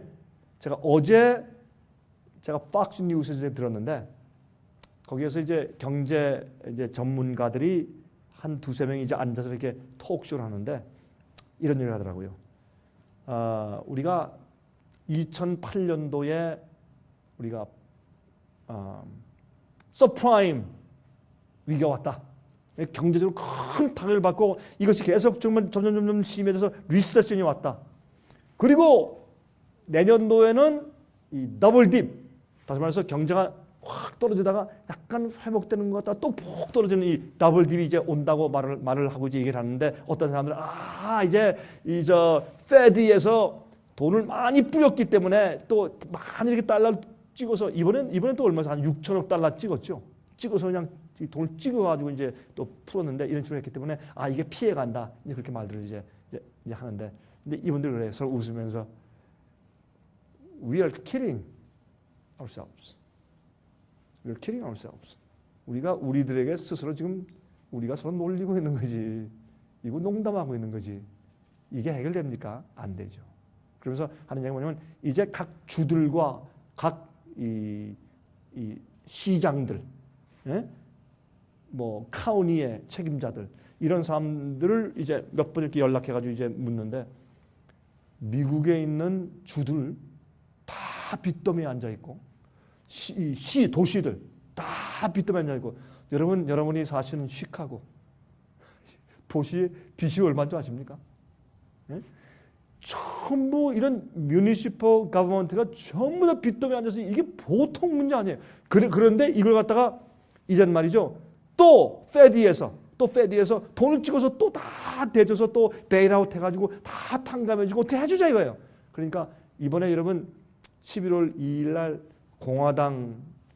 Speaker 1: 박스 뉴스에서 들었는데 거기에서 이제 경제 이제 전문가들이 한 두세 명이 이제 앉아서 이렇게 토크쇼를 하는데 이런 얘기를 하더라고요. 우리가 2008년도에 우리가 서프라임 위기가 왔다. 경제적으로 큰 타격을 받고 이것이 계속 정말 점점 심해져서 리세션이 왔다. 그리고 내년도에는 이 더블 딥, 다시 말해서 경제가 확 떨어지다가 약간 회복되는 것 같다 또 푹 떨어지는 이 더블 딥이 이제 온다고 말을 하고 이제 얘기를 하는데 어떤 사람들은 이제 페드에서 돈을 많이 뿌렸기 때문에 또 많이 이렇게 달러 찍어서 이번엔 또 얼마 한 6천억 달러 찍었죠. 찍어서 그냥 돈을 찍어가지고 이제 또 풀었는데 이런 식으로 했기 때문에 이게 피해간다 이제 그렇게 말들을 이제 하는데 근데 이분들 그래 서로 웃으면서 We are kidding ourselves. We are kidding ourselves. 우리가 우리들에게 스스로 지금 우리가 서로 놀리고 있는 거지. 이거 농담하고 있는 거지. 이게 해결됩니까? 안 되죠. 그러면서 하는 얘기가 뭐냐면 이제 각 주들과 각 이 시장들, 뭐 카운티의 책임자들 이런 사람들을 이제 몇 번 이렇게 연락해가지고 이제 묻는데 미국에 있는 주들 다 빚더미에 앉아 있고 도시들 다 빚더미에 앉아 있고 여러분이 사시는 시카고 도시의 빚이 얼마인 줄 아십니까? 전부 이런 뮤니시퍼 가버먼트가 전부 다 빚더미에 앉아서 이게 보통 문제 아니에요. 그런데 이걸 갖다가 이젠 말이죠. 또 페드에서 돈을 찍어서 또 다 대줘서 또 베일아웃 해가지고 다 탕감해주고 어떻게 해주자 이거예요. 그러니까 이번에 여러분 11월 2일 날 공화당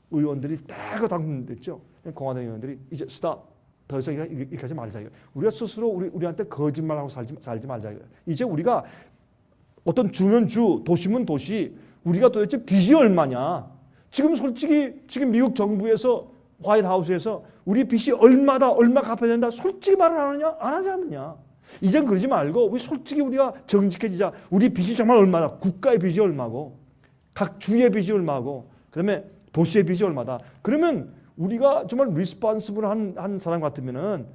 Speaker 1: 의원들이 대거 당선됐죠. 공화당 의원들이 이제 스탑. 더 이상 이렇게 하지 말자. 우리가 스스로 우리한테 거짓말하고 살지 말자. 이제 우리가 어떤 주면 도시면 도시 우리가 도대체 빚이 얼마냐. 지금 솔직히 지금 미국 정부에서 화이트하우스에서 우리 빚이 얼마 갚아야 된다. 솔직히 말을 하느냐? 안 하지 않느냐. 이젠 그러지 말고 우리 솔직히 우리가 정직해지자. 우리 빚이 정말 얼마다. 국가의 빚이 얼마고 각 주의 빚이 얼마고 그다음에 도시의 빚이 얼마다. 그러면 우리가 정말 리스폰시블한 사람 같으면은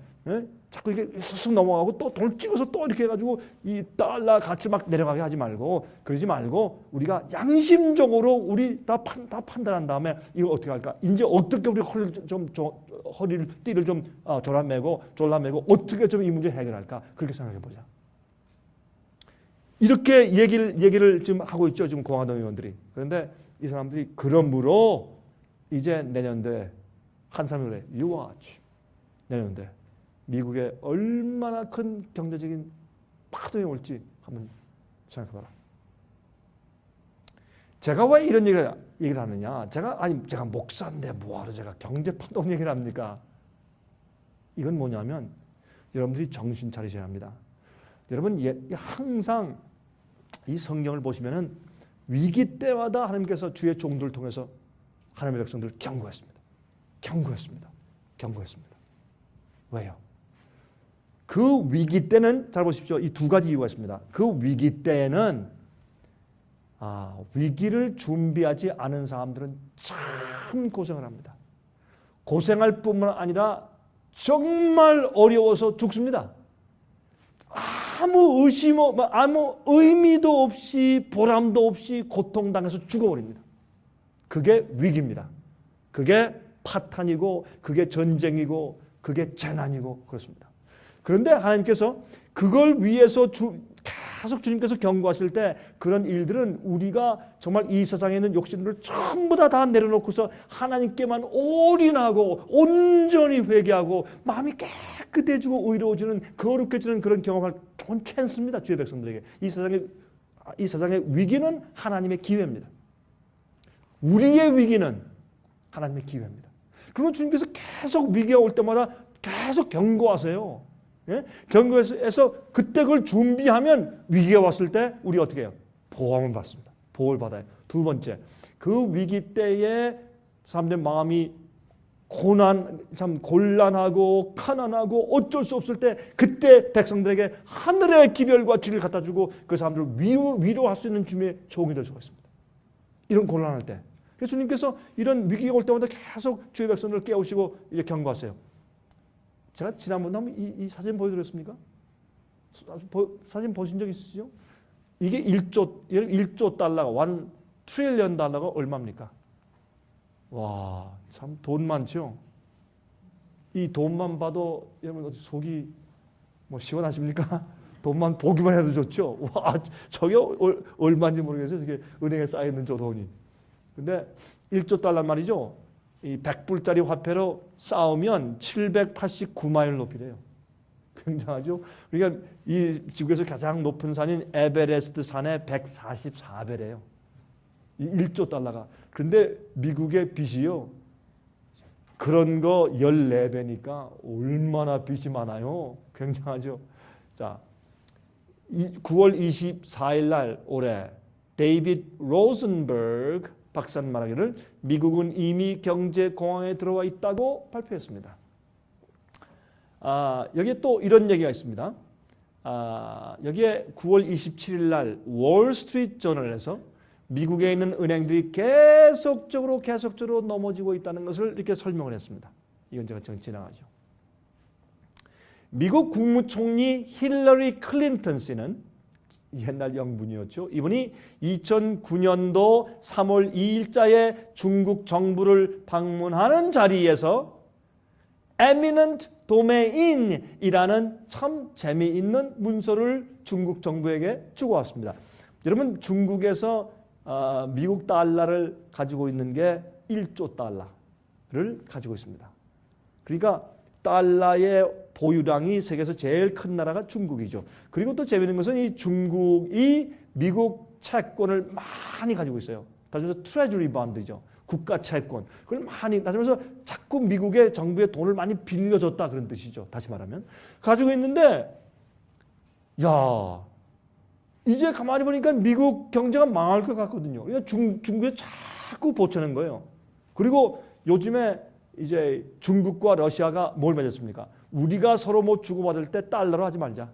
Speaker 1: 자꾸 이렇게 쑥 넘어가고 또 돈을 찍어서 또 이렇게 해가지고 이 달러 가치 막 내려가게 하지 말고 그러지 말고 우리가 양심적으로 우리 다 판단한 다음에 이거 어떻게 할까? 이제 어떻게 우리 허리를 띠를 좀 졸라매고 어떻게 좀 이 문제 해결할까? 그렇게 생각해 보자. 이렇게 얘기를 지금 하고 있죠. 지금 공화당 의원들이. 그런데 이 사람들이 그러므로 이제 내년도에 한 사람이 그래. You watch. 내년도에 미국에 얼마나 큰 경제적인 파동이 올지 한번 생각해봐라. 제가 왜 이런 얘기를 하느냐? 제가 목사인데 뭐하러 제가 경제 파동 얘기를 합니까? 이건 뭐냐면 여러분들이 정신 차리셔야 합니다. 여러분 항상 이 성경을 보시면은 위기 때마다 하나님께서 주의 종들을 통해서 하나님의 백성들을 경고했습니다. 왜요? 그 위기 때는 잘 보십시오. 이 두 가지 이유가 있습니다. 그 위기 때에는 위기를 준비하지 않은 사람들은 참 고생을 합니다. 고생할 뿐만 아니라 정말 어려워서 죽습니다. 아무 의미도 없이 보람도 없이 고통당해서 죽어버립니다. 그게 위기입니다. 그게 파탄이고 그게 전쟁이고 그게 재난이고 그렇습니다. 그런데 하나님께서 그걸 위해서 계속 주님께서 경고하실 때 그런 일들은 우리가 정말 이 세상에 있는 욕심들을 전부 다 내려놓고서 하나님께만 올인하고 온전히 회개하고 마음이 깨끗해지고 의로워지는 거룩해지는 그런 경험할 좋은 찬스입니다. 주의 백성들에게. 이 세상의 위기는 하나님의 기회입니다. 우리의 위기는 하나님의 기회입니다. 그러면 주님께서 계속 위기가 올 때마다 계속 경고하세요. 예? 경고해서 그때 그걸 준비하면 위기가 왔을 때 우리 어떻게 해요? 보호함을 받습니다. 보호를 받아요. 두 번째, 그 위기 때에 사람들의 마음이 참 곤란하고 가난하고 어쩔 수 없을 때 그때 백성들에게 하늘의 기별과 지를 갖다 주고 그 사람들을 위로할 수 있는 주님의 종이 될 수가 있습니다. 이런 곤란할 때. 그래서 주님께서 이런 위기가 올 때마다 계속 주의 백성들을 깨우시고 이제 경고하세요. 제가 지난번에 한번 이 사진 보여드렸습니까? 사진 보신 적 있으시죠? 이게 1조 달러가 1 트릴리언 달러가 얼마입니까? 와, 참 돈 많죠? 이 돈만 봐도 여러분 속이 뭐 시원하십니까? 돈만 보기만 해도 좋죠? 와, 저게 얼마인지 모르겠어요. 저게 은행에 쌓여있는 저 돈이. 근데 1조 달러 말이죠. 이 100불짜리 화폐로 쌓으면 789마일 높이래요. 굉장하죠? 그러니까 이 지구에서 가장 높은 산인 에베레스트 산의 144배래요. 이 1조 달러가. 그런데 미국의 빚이요. 그런 거 14배니까 얼마나 빚이 많아요. 굉장하죠? 자, 9월 24일 날 올해 데이빗 로젠버그 박사는 말하기를 미국은 이미 경제 공황에 들어와 있다고 발표했습니다. 여기에 또 이런 얘기가 있습니다. 여기에 9월 27일 날 월스트리트 저널에서 미국에 있는 은행들이 계속적으로 넘어지고 있다는 것을 이렇게 설명을 했습니다. 이건 제가 지나가죠. 미국 국무총리 힐러리 클린턴 씨는 옛날 영분이었죠. 이분이 2009년도 3월 2일자에 중국 정부를 방문하는 자리에서 eminent domain이라는 참 재미있는 문서를 중국 정부에게 주고 왔습니다. 여러분 중국에서 미국 달러를 가지고 있는 게 1조 달러를 가지고 있습니다. 그러니까 달러의 보유량이 세계에서 제일 큰 나라가 중국이죠. 그리고 또 재미있는 것은 이 중국이 미국 채권을 많이 가지고 있어요. 다시 말해서 트레저리 본드죠. 국가 채권. 그걸 많이 다시 말해서 자꾸 미국의 정부의 돈을 많이 빌려줬다 그런 뜻이죠. 다시 말하면 가지고 있는데 야 이제 가만히 보니까 미국 경제가 망할 것 같거든요. 그러니까 중국에 자꾸 보채는 거예요. 그리고 요즘에 이제 중국과 러시아가 뭘 맺었습니까? 우리가 서로 뭐 주고받을 때 달러로 하지 말자.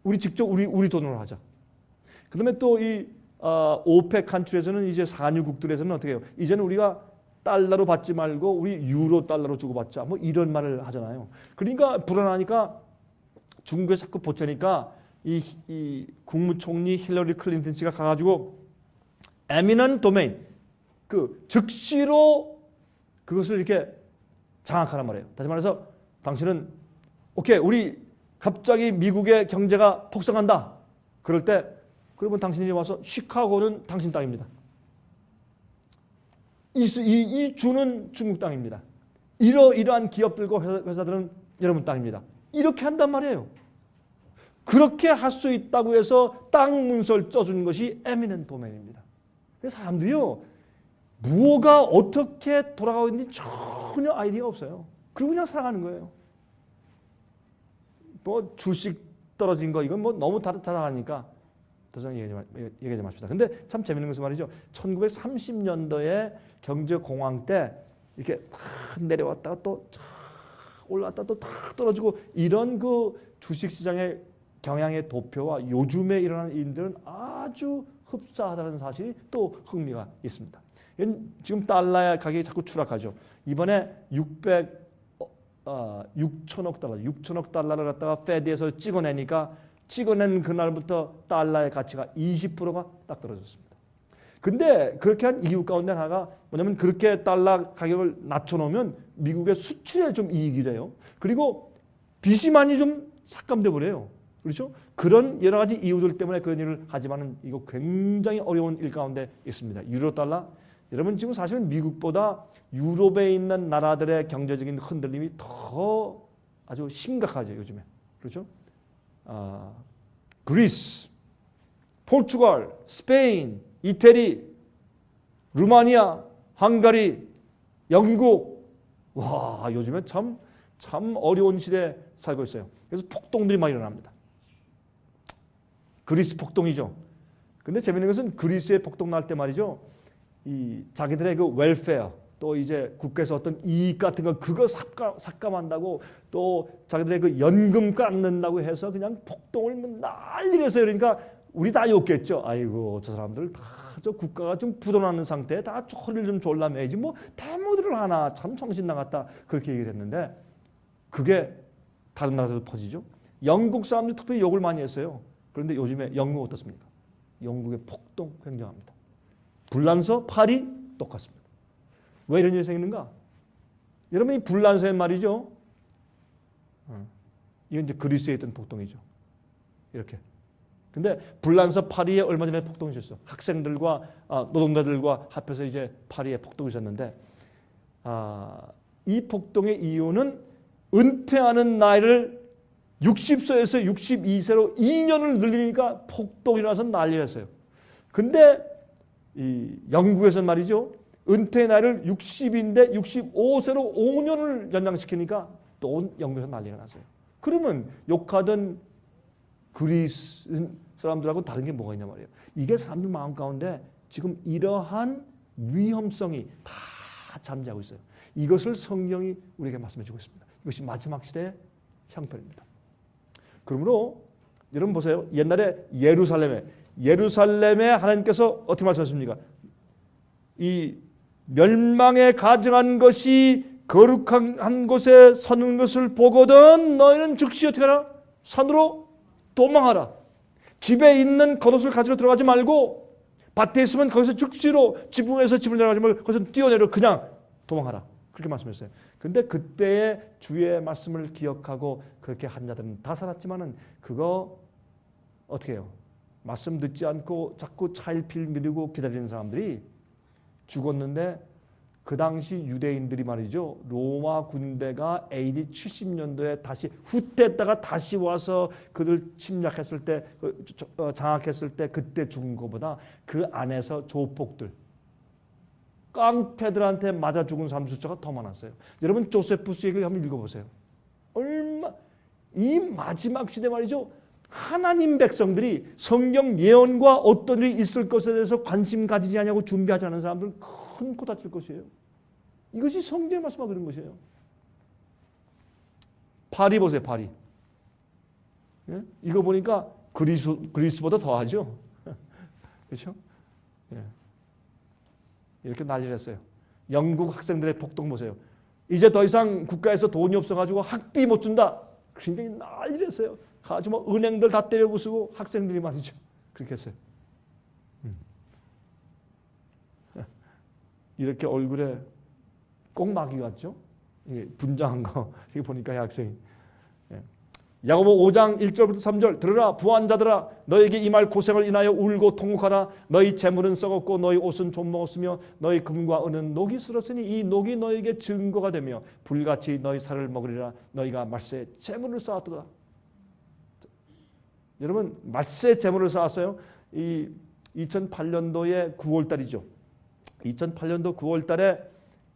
Speaker 1: 우리 직접 우리 돈으로 하자. 그다음에 또 이 오펙 컨트리에서는 이제 산유국들에서는 어떻게 해요? 이제는 우리가 달러로 받지 말고 우리 유로 달러로 주고받자. 뭐 이런 말을 하잖아요. 그러니까 불안하니까 중국에 자꾸 보채니까 이 국무총리 힐러리 클린턴 씨가 가가지고 eminent domain, 그 즉시로 그것을 이렇게 장악하란 말이에요. 다시 말해서 당신은 오케이, 우리 갑자기 미국의 경제가 폭성한다. 그럴 때 그러면 당신이 와서 시카고는 당신 땅입니다. 이 주는 중국 땅입니다. 이러한 기업들과 회사들은 여러분 땅입니다. 이렇게 한단 말이에요. 그렇게 할 수 있다고 해서 땅 문서를 써주는 것이 eminent domain입니다. 사람들이요, 무엇가 어떻게 돌아가고 있는지 전혀 아이디어가 없어요. 그리고 그냥 살아가는 거예요. 뭐 주식 떨어진 거 이건 뭐 너무 달아가니까 더 이상 얘기하지 맙시다. 근데 참 재밌는 것은 말이죠. 1930년도에 경제 공황 때 이렇게 탁 내려왔다가 또 올라왔다가 또 탁 떨어지고 이런 그 주식 시장의 경향의 도표와 요즘에 일어나는 일들은 아주 흡사하다는 사실이 또 흥미가 있습니다. 지금 달러의 가격이 자꾸 추락하죠. 이번에 6천억 달러를 갖다가 페드에서 찍어내니까 찍어낸 그날부터 달러의 가치가 20%가 딱 떨어졌습니다. 근데 그렇게 한 이유 가운데 하나가 뭐냐면 그렇게 달러 가격을 낮춰놓으면 미국의 수출에 좀 이익이 돼요. 그리고 빚이 많이 좀 삭감돼 버려요. 그렇죠? 그런 여러 가지 이유들 때문에 그런 일을 하지만은 이거 굉장히 어려운 일 가운데 있습니다. 유로 달러. 여러분 지금 사실은 미국보다 유럽에 있는 나라들의 경제적인 흔들림이 더 아주 심각하죠, 요즘에. 그렇죠? 그리스, 포르투갈, 스페인, 이태리, 루마니아, 헝가리, 영국. 와, 요즘에 참 어려운 시대에 살고 있어요. 그래서 폭동들이 많이 일어납니다. 그리스 폭동이죠. 근데 재밌는 것은 그리스의 폭동 날 때 말이죠. 이 자기들의 그 웰페어, 또 이제 국가에서 어떤 이익 같은 거 그거 삭감한다고, 또 자기들의 그 연금 깎는다고 해서 그냥 폭동을 뭐 난리를 했어요. 그러니까 우리 다 욕했죠. 아이고 저 사람들 다 저 국가가 좀 부도나는 상태에 다 허리를 좀 졸라매야지 뭐 데모들을 하나, 참 정신 나갔다, 그렇게 얘기를 했는데 그게 다른 나라에서도 퍼지죠. 영국 사람들이 특별히 욕을 많이 했어요. 그런데 요즘에 영국 어떻습니까? 영국의 폭동 굉장합니다. 불란서, 파리 똑같습니다. 왜 이런 일이 생기는가? 여러분 이 불란서의 말이죠. 이건 이제 그리스에 있던 폭동이죠. 이렇게. 근데 불란서, 파리에 얼마 전에 폭동이 있었어. 학생들과 노동자들과 합해서 이제 파리에 폭동이 있었는데 이 폭동의 이유는 은퇴하는 나이를 60세에서 62세로 2년을 늘리니까 폭동이 일어나서 난리를 했어요. 근데 이 영국에서는 말이죠. 은퇴 나이를 60인데 65세로 5년을 연장시키니까 또 영국에서 난리가 났어요. 그러면 욕하던 그리스 사람들하고 다른 게 뭐가 있냐 말이에요. 이게 사람들 마음 가운데 지금 이러한 위험성이 다 잠재하고 있어요. 이것을 성경이 우리에게 말씀해 주고 있습니다. 이것이 마지막 시대의 형편입니다. 그러므로 여러분 보세요. 옛날에 예루살렘에 하나님께서 어떻게 말씀하십니까? 이 멸망에 가증한 것이 거룩한 곳에 서는 것을 보거든 너희는 즉시 어떻게 하라? 산으로 도망하라. 집에 있는 겉옷을 가지러 들어가지 말고 밭에 있으면 거기서 즉시로 지붕에서 집을 내려가지 말고 거기서 뛰어내려 그냥 도망하라. 그렇게 말씀했어요. 근데 그때의 주의 말씀을 기억하고 그렇게 한 자들은 다 살았지만은 그거 어떻게 해요? 말씀 듣지 않고 자꾸 차일피일 미루고 기다리는 사람들이 죽었는데 그 당시 유대인들이 말이죠. 로마 군대가 AD 70년도에 다시 후퇴했다가 다시 와서 그들 침략했을 때 장악했을 때 그때 죽은 것보다 그 안에서 조폭들 깡패들한테 맞아 죽은 사람 숫자가 더 많았어요. 여러분 조세푸스 얘기를 한번 읽어보세요. 이 마지막 시대 말이죠. 하나님 백성들이 성경 예언과 어떤 일이 있을 것에 대해서 관심 가지지 않냐고 준비하지 않은 사람들은 큰 코 다칠 것이에요. 이것이 성경의 말씀하고 그런 것이에요. 파리 보세요. 파리. 예? 이거 보니까 그리스보다 더하죠. 그렇죠? 예. 이렇게 난리를 했어요. 영국 학생들의 폭동 보세요. 이제 더 이상 국가에서 돈이 없어가지고 학비 못 준다. 굉장히 난리를 했어요. 아주 뭐 은행들 다 때려 부수고 학생들이 말이죠. 그렇게 했어요. 이렇게 얼굴에 꼭 마귀 같죠? 분장한 거 이거 보니까 학생이. 야고보 5장 1절부터 3절 들으라 부한 자들아 너에게 임할 고생을 인하여 울고 통곡하라 너희 재물은 썩었고 너희 옷은 좀 먹었으며 너희 금과 은은 녹이 슬었으니 이 녹이 너에게 증거가 되며 불같이 너희 살을 먹으리라 너희가 말세에 재물을 쌓았도다. 여러분 말세에 재물을 쌓았어요. 이 2008년도에 9월달이죠. 2008년도 9월달에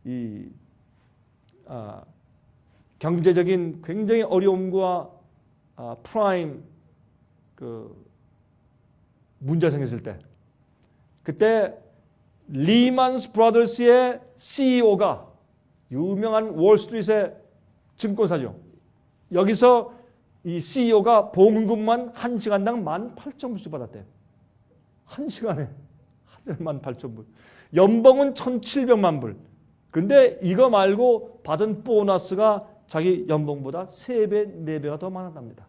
Speaker 1: 이 경제적인 굉장히 어려움과 프라임 그 문제 생겼을 때 그때 리만스 브라더스의 CEO가 유명한 월스트리트의 증권사죠. 여기서 이 CEO가 봉급만 1시간당 18,000불씩 받았대요. 1시간에 18,000불. 연봉은 1,700만 불. 근데 이거 말고 받은 보너스가 자기 연봉보다 3배, 4배가 더 많았답니다.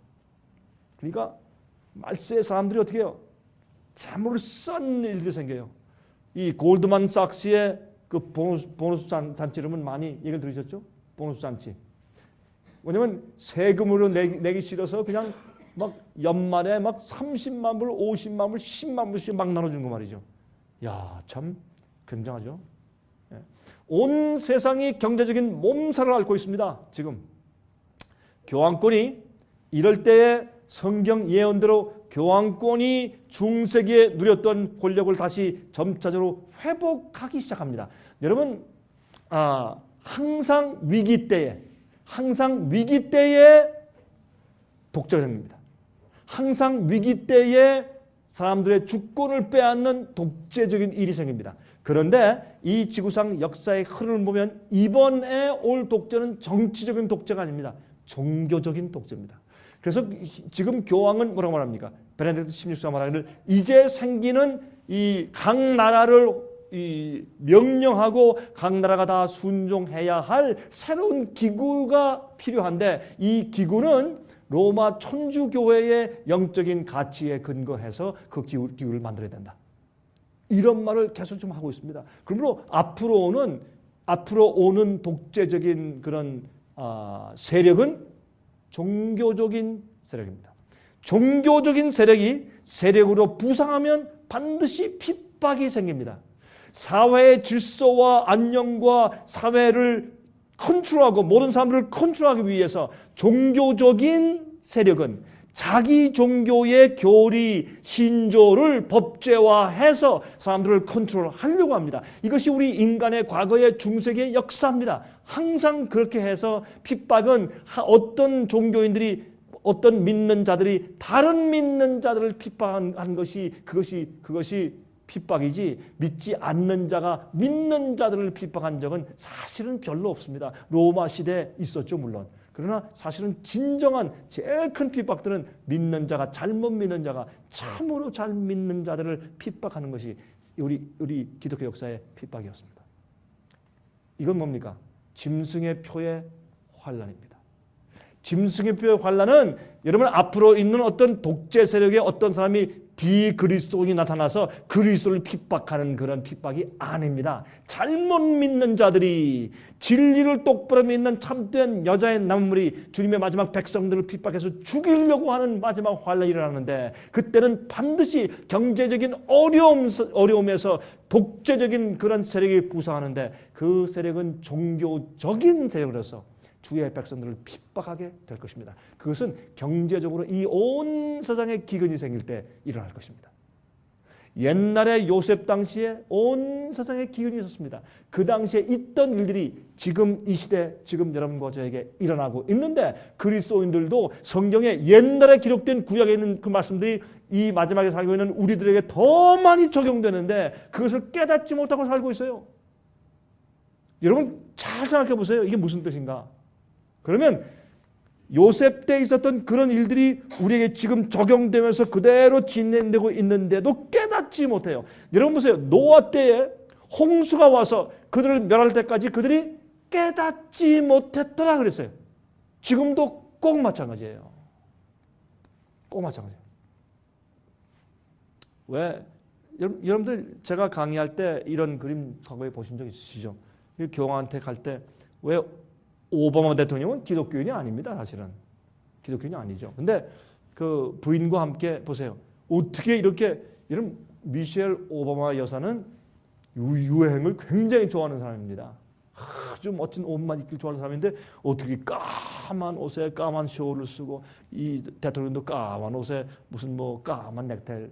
Speaker 1: 그러니까 말세의 사람들이 어떻게 해요? 재물을 싼 일들이 생겨요. 이 골드만삭스의 그 보너스 잔치 이름은 많이 얘기를 들으셨죠? 보너스 잔치. 왜냐면 세금으로 내기 싫어서 그냥 막 연말에 막 30만 불, 50만 불, 10만 불씩 막 나눠주는 거 말이죠. 야, 참 굉장하죠. 온 세상이 경제적인 몸살을 앓고 있습니다. 지금 교황권이 이럴 때에 성경 예언대로 교황권이 중세기에 누렸던 권력을 다시 점차적으로 회복하기 시작합니다. 여러분 항상 위기 때에 독재가 생깁니다. 항상 위기 때에 사람들의 주권을 빼앗는 독재적인 일이 생깁니다. 그런데 이 지구상 역사의 흐름을 보면 이번에 올 독재는 정치적인 독재가 아닙니다. 종교적인 독재입니다. 그래서 지금 교황은 뭐라고 말합니까? 베네딕트 16세가 말하기를 이제 생기는 이 각 나라를 명령하고 각 나라가 다 순종해야 할 새로운 기구가 필요한데 이 기구는 로마 천주교회의 영적인 가치에 근거해서 그 기구를 만들어야 된다. 이런 말을 계속 좀 하고 있습니다. 그러므로 앞으로 오는 독재적인 그런 세력은 종교적인 세력입니다. 종교적인 세력이 세력으로 부상하면 반드시 핍박이 생깁니다. 사회의 질서와 안녕과 사회를 컨트롤하고 모든 사람들을 컨트롤하기 위해서 종교적인 세력은 자기 종교의 교리, 신조를 법제화해서 사람들을 컨트롤하려고 합니다. 이것이 우리 인간의 과거의 중세기의 역사입니다. 항상 그렇게 해서 핍박은 어떤 종교인들이 어떤 믿는 자들이 다른 믿는 자들을 핍박한 것이 그것이 핍박이지 믿지 않는 자가 믿는 자들을 핍박한 적은 사실은 별로 없습니다. 로마 시대에 있었죠 물론. 그러나 사실은 진정한 제일 큰 핍박들은 믿는 자가 잘못 믿는 자가 참으로 잘 믿는 자들을 핍박하는 것이 우리 기독교 역사의 핍박이었습니다. 이건 뭡니까? 짐승의 표의 환란입니다. 짐승의 표의 환란은 여러분 앞으로 있는 어떤 독재 세력의 어떤 사람이 비그리스도인이 나타나서 그리스도를 핍박하는 그런 핍박이 아닙니다. 잘못 믿는 자들이 진리를 똑바로 믿는 참된 여자의 남물이 주님의 마지막 백성들을 핍박해서 죽이려고 하는 마지막 환란이 일어나는데 그때는 반드시 경제적인 어려움에서 독재적인 그런 세력이 부상하는데 그 세력은 종교적인 세력으로서 주의 백성들을 핍박하게 될 것입니다. 그것은 경제적으로 이 온 세상에 기근이 생길 때 일어날 것입니다. 옛날에 요셉 당시에 온 세상에 기근이 있었습니다. 그 당시에 있던 일들이 지금 이 시대 지금 여러분과 저에게 일어나고 있는데 그리스도인들도 성경에 옛날에 기록된 구약에 있는 그 말씀들이 이 마지막에 살고 있는 우리들에게 더 많이 적용되는데 그것을 깨닫지 못하고 살고 있어요. 여러분 잘 생각해 보세요. 이게 무슨 뜻인가? 그러면 요셉 때 있었던 그런 일들이 우리에게 지금 적용되면서 그대로 진행되고 있는데도 깨닫지 못해요. 여러분 보세요. 노아 때에 홍수가 와서 그들을 멸할 때까지 그들이 깨닫지 못했더라 그랬어요. 지금도 꼭 마찬가지예요. 꼭 마찬가지예요. 왜? 여러분들 제가 강의할 때 이런 그림 과거에 보신 적 있으시죠? 교황한테 갈 때 왜 오바마 대통령은 기독교인이 아닙니다. 사실은 기독교인이 아니죠. 근데 그 부인과 함께 보세요. 어떻게 이렇게 이런 미셸 오바마 여사는 유행을 굉장히 좋아하는 사람입니다. 아주 멋진 옷만 입길 좋아하는 사람인데 어떻게 까만 옷에 까만 쇼를 쓰고 이 대통령도 까만 옷에 무슨 뭐 까만 넥타이를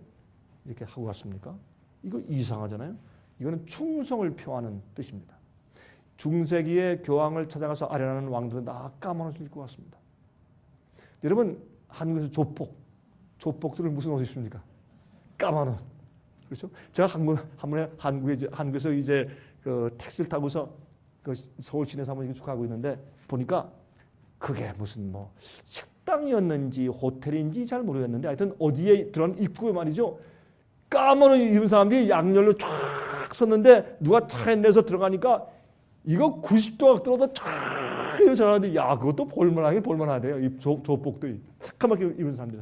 Speaker 1: 이렇게 하고 갔습니까? 이거 이상하잖아요. 이거는 충성을 표하는 뜻입니다. 중세기의 교황을 찾아가서 아련하는 왕들은 다 까만 옷을 입고 왔습니다. 여러분 한국에서 조폭들은 무슨 옷을 입습니까? 까만 옷. 그렇죠? 제가 한국에서 이제 그 택시를 타고서 그 서울 시내에서 한번 가고 있는데 보니까 그게 무슨 뭐 식당이었는지 호텔인지 잘 모르겠는데 하여튼 어디에 들어간 입구에 말이죠. 까만 옷 입은 사람들이 양렬로 쫙 섰는데 누가 차에 내서 들어가니까 이거 90도가 들어도 쫙 이러고 전화하는데 야 그것도 볼만하대요. 이 조폭들이 새까맣게 입은 사람들.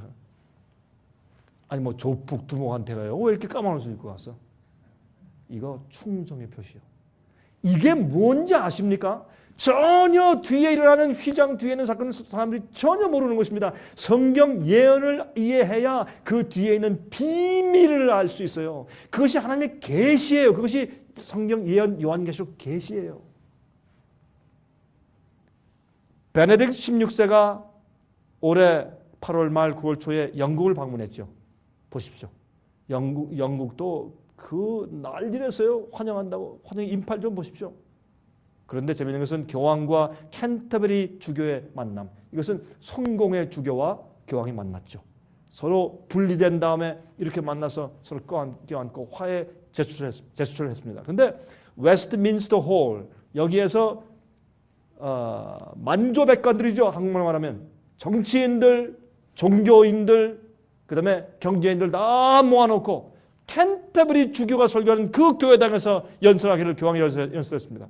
Speaker 1: 아니 뭐 조폭 두목한테가요. 왜 이렇게 까만 옷을 입고 왔어? 이거 충성의 표시요. 이게 뭔지 아십니까? 전혀 뒤에 일어나는 휘장 뒤에 있는 사건을 사람들이 전혀 모르는 것입니다. 성경 예언을 이해해야 그 뒤에 있는 비밀을 알 수 있어요. 그것이 하나님의 계시예요. 그것이 성경 예언 요한계시록 계시예요. 베네딕트 16세가 올해 8월 말 9월 초에 영국을 방문했죠. 보십시오. 영국도 그 난리냈어요. 환영한다고. 환영 인파를 좀 보십시오. 그런데 재미있는 것은 교황과 캔터베리 주교의 만남. 이것은 성공의 주교와 교황이 만났죠. 서로 분리된 다음에 이렇게 만나서 서로 껴안고 화해 제스처를 했습니다. 그런데 웨스트민스터 홀 여기에서 만조백관들이죠. 한국말로 말하면 정치인들, 종교인들, 그 다음에 경제인들 다 모아놓고 캔터베리 주교가 설교하는 그 교회당에서 연설하기를 교황이 연설했습니다.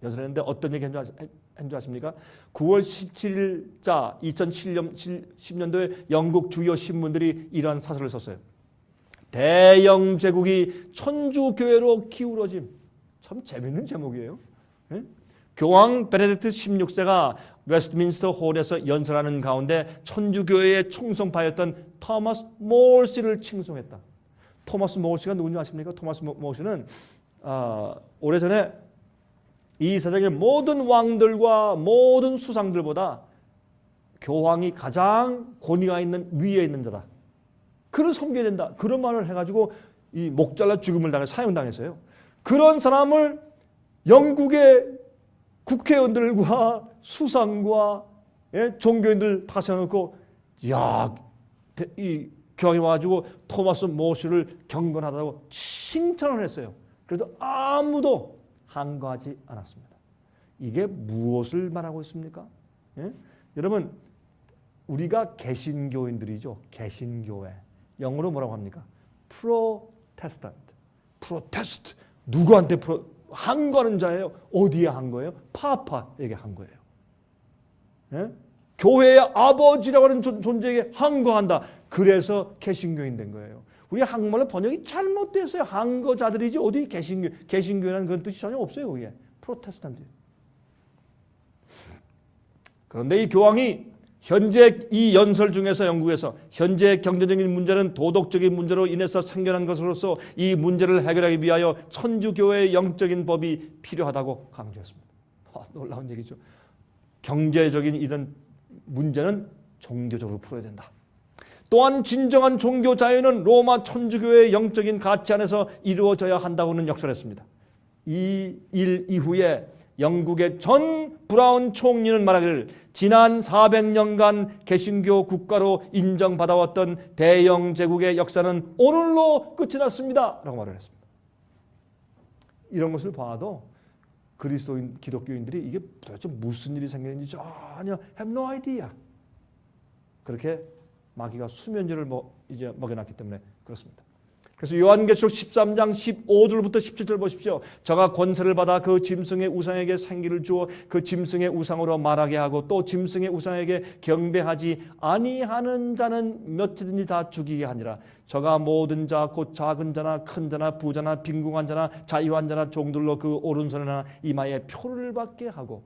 Speaker 1: 연설했는데 어떤 얘기 한줄 아십니까? 9월 17일자 2010년도에 영국 주요 신문들이 이러한 사설을 썼어요. 대영 제국이 천주교회로 기울어짐. 참 재밌는 제목이에요. 네? 교황 베네딕트 16세가 웨스트민스터 홀에서 연설하는 가운데 천주교회의 충성파였던 토마스 몰시를 칭송했다. 토마스 몰시가 누군지 아십니까? 토마스 몰시는 오래전에 이 세상의 모든 왕들과 모든 수상들보다 교황이 가장 권위가 있는 위에 있는 자다. 그를 섬겨야 된다. 그런 말을 해가지고 이 목잘라 죽음을 당해 사형당했어요. 그런 사람을 영국의 국회의원들과 수상과 종교인들 다 세워놓고 이 교황이 와가지고 토마스 모시를 경건하다고 칭찬을 했어요. 그래도 아무도 항거하지 않았습니다. 이게 무엇을 말하고 있습니까? 여러분 우리가 개신교인들이죠. 개신교회. 영어로 뭐라고 합니까? 프로테스탄트. 프로테스트. 누구한테 항거하는 자예요? 어디에 한 거예요? 파파에게 한 거예요. 교회의 아버지라고 하는 존재에게 항거한다. 그래서 개신교인 된 거예요. 우리 한국말로 번역이 잘못됐어요. 항거자들이지 어디 개신교라는 그런 뜻이 전혀 없어요. 그게 프로테스탄트. 그런데 이 교황이 현재 이 연설 중에서 영국에서 현재 경제적인 문제는 도덕적인 문제로 인해서 생겨난 것으로서 이 문제를 해결하기 위하여 천주교회의 영적인 법이 필요하다고 강조했습니다. 놀라운 얘기죠. 경제적인 이런 문제는 종교적으로 풀어야 된다. 또한 진정한 종교 자유는 로마 천주교회의 영적인 가치 안에서 이루어져야 한다고는 역설했습니다. 이 일 이후에 영국의 전 브라운 총리는 말하기를 지난 400년간 개신교 국가로 인정받아왔던 대영 제국의 역사는 오늘로 끝이 났습니다. 라고 말을 했습니다. 이런 것을 봐도 그리스도인 기독교인들이 이게 도대체 무슨 일이 생겼는지 전혀 have no idea. 그렇게 마귀가 수면제를 이제 먹여놨기 때문에 그렇습니다. 그래서 요한계시록 13장 15절부터 17절 보십시오. 저가 권세를 받아 그 짐승의 우상에게 생기를 주어 그 짐승의 우상으로 말하게 하고 또 짐승의 우상에게 경배하지 아니하는 자는 몇이든지 다 죽이게 하니라. 저가 모든 자 곧 작은 자나 큰 자나 부자나 빈궁한 자나 자유한 자나 종들로 그 오른손이나 이마에 표를 받게 하고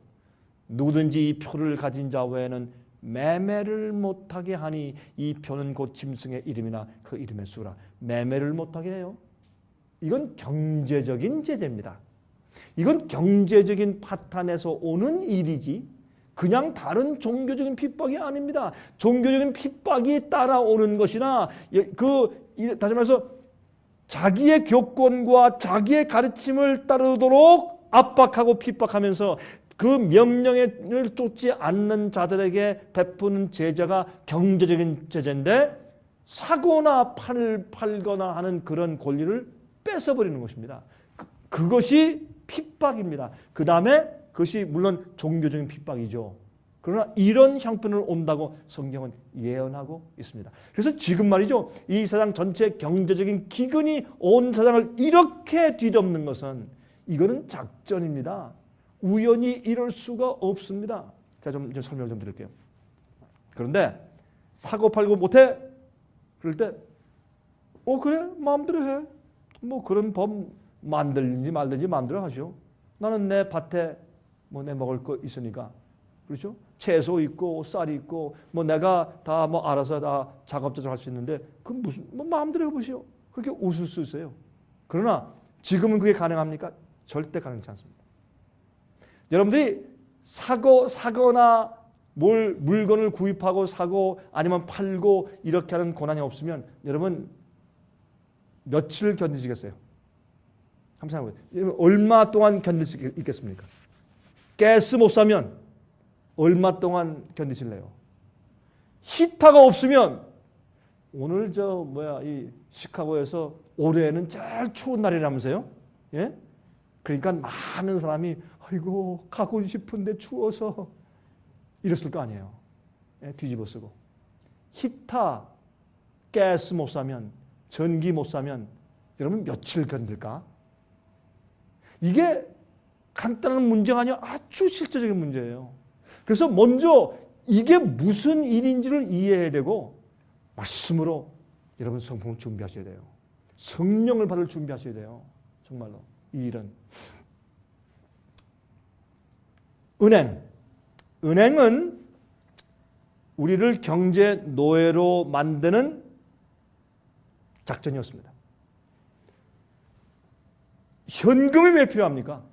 Speaker 1: 누구든지 이 표를 가진 자 외에는 매매를 못하게 하니 이 표는 곧 짐승의 이름이나 그 이름의 수라. 매매를 못하게 해요. 이건 경제적인 제재입니다. 이건 경제적인 파탄에서 오는 일이지 그냥 다른 종교적인 핍박이 아닙니다. 종교적인 핍박이 따라오는 것이나 다시 말해서 자기의 교권과 자기의 가르침을 따르도록 압박하고 핍박하면서 그 명령을 쫓지 않는 자들에게 베푸는 제재가 경제적인 제재인데 사거나 팔거나 하는 그런 권리를 뺏어버리는 것입니다. 그것이 핍박입니다. 그 다음에 그것이 물론 종교적인 핍박이죠. 그러나 이런 형편을 온다고 성경은 예언하고 있습니다. 그래서 지금 말이죠. 이 세상 전체 경제적인 기근이 온 세상을 이렇게 뒤덮는 것은 이거는 작전입니다. 우연히 이럴 수가 없습니다. 제가 좀 설명을 좀 드릴게요. 그런데 사고 팔고 못해? 그럴 때 그래 마음대로 해. 뭐 그런 법 만들든지 말든지 마음대로 하죠. 나는 내 밭에 뭐 내 먹을 거 있으니까 그렇죠? 채소 있고 쌀이 있고 뭐 내가 다 뭐 알아서 다 작업 조절할 수 있는데 그 무슨 뭐 마음대로 해보시오. 그렇게 웃을 수 있어요. 그러나 지금은 그게 가능합니까? 절대 가능치 않습니다. 여러분들이 사거나 물건을 구입하고 사고 아니면 팔고 이렇게 하는 고난이 없으면 여러분 며칠 견디시겠어요? 한번 생각해보세요. 얼마 동안 견딜 수 있겠습니까? 가스 못 사면 얼마 동안 견디실래요? 히터가 없으면 오늘 이 시카고에서 올해는 제일 추운 날이라면서요? 예? 그러니까 많은 사람이 아이고 가고 싶은데 추워서 이랬을 거 아니에요. 예? 뒤집어 쓰고 히터, 가스 못 사면 전기 못 사면 여러분 며칠 견딜까? 이게 간단한 문제가 아니라 아주 실제적인 문제예요. 그래서 먼저 이게 무슨 일인지를 이해해야 되고 말씀으로 여러분 성품을 준비하셔야 돼요. 성령을 받을 준비하셔야 돼요. 정말로 이 일은. 은행은 우리를 경제 노예로 만드는 작전이었습니다. 현금이 왜 필요합니까?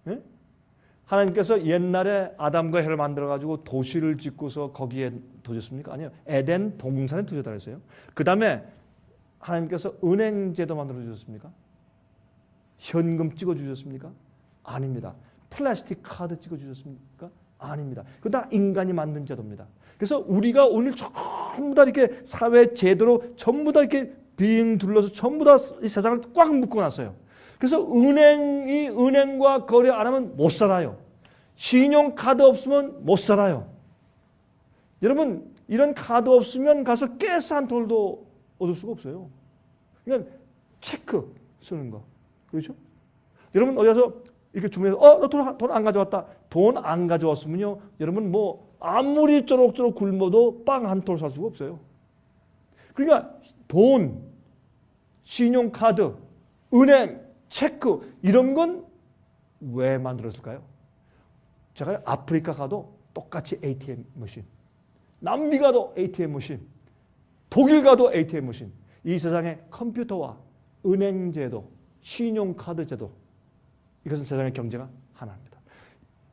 Speaker 1: 예? 하나님께서 옛날에 아담과 해를 만들어가지고 도시를 짓고서 거기에 두셨습니까? 아니요. 에덴 동산에 두셨다 그랬어요. 그 다음에 하나님께서 은행제도 만들어 주셨습니까? 현금 찍어 주셨습니까? 아닙니다. 플라스틱 카드 찍어 주셨습니까? 아닙니다. 그거 다 인간이 만든 제도입니다. 그래서 우리가 오늘 전부 다 이렇게 사회 제도로 전부 다 이렇게 빙 둘러서 전부 다 이 세상을 꽉 묶어놨어요. 그래서 은행과 거래 안 하면 못 살아요. 신용카드 없으면 못 살아요. 여러분 이런 카드 없으면 가서 가스 한 톨도 얻을 수가 없어요. 그러니까 체크 쓰는 거. 그렇죠? 여러분 어디 가서 이렇게 주문해서 너 돈 안 가져왔다. 돈 안 가져왔으면요. 여러분 뭐 아무리 쪼록쪼록 굶어도 빵 한 톨 살 수가 없어요. 그러니까 돈, 신용카드, 은행, 체크 이런 건 왜 만들었을까요? 제가 아프리카 가도 똑같이 ATM 머신, 남미 가도 ATM 머신, 독일 가도 ATM 머신. 이 세상에 컴퓨터와 은행제도, 신용카드제도 이것은 세상의 경제가 하나입니다.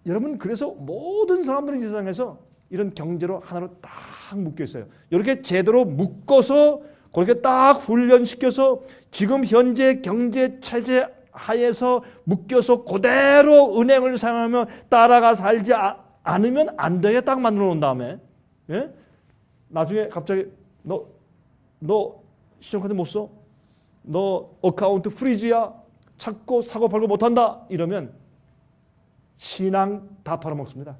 Speaker 1: 여러분 그래서 모든 사람들은 이 세상에서 이런 경제로 하나로 딱 묶여 있어요. 이렇게 제대로 묶어서 그렇게 딱 훈련시켜서 지금 현재 경제 체제 하에서 묶여서 그대로 은행을 사용하며 따라가 살지 않으면 안 되게 딱 만들어 놓은 다음에 예? 나중에 갑자기 너 신용카드 못 써? 너 어카운트 프리즈야? 찾고 사고 팔고 못한다? 이러면 신앙 다 팔아먹습니다.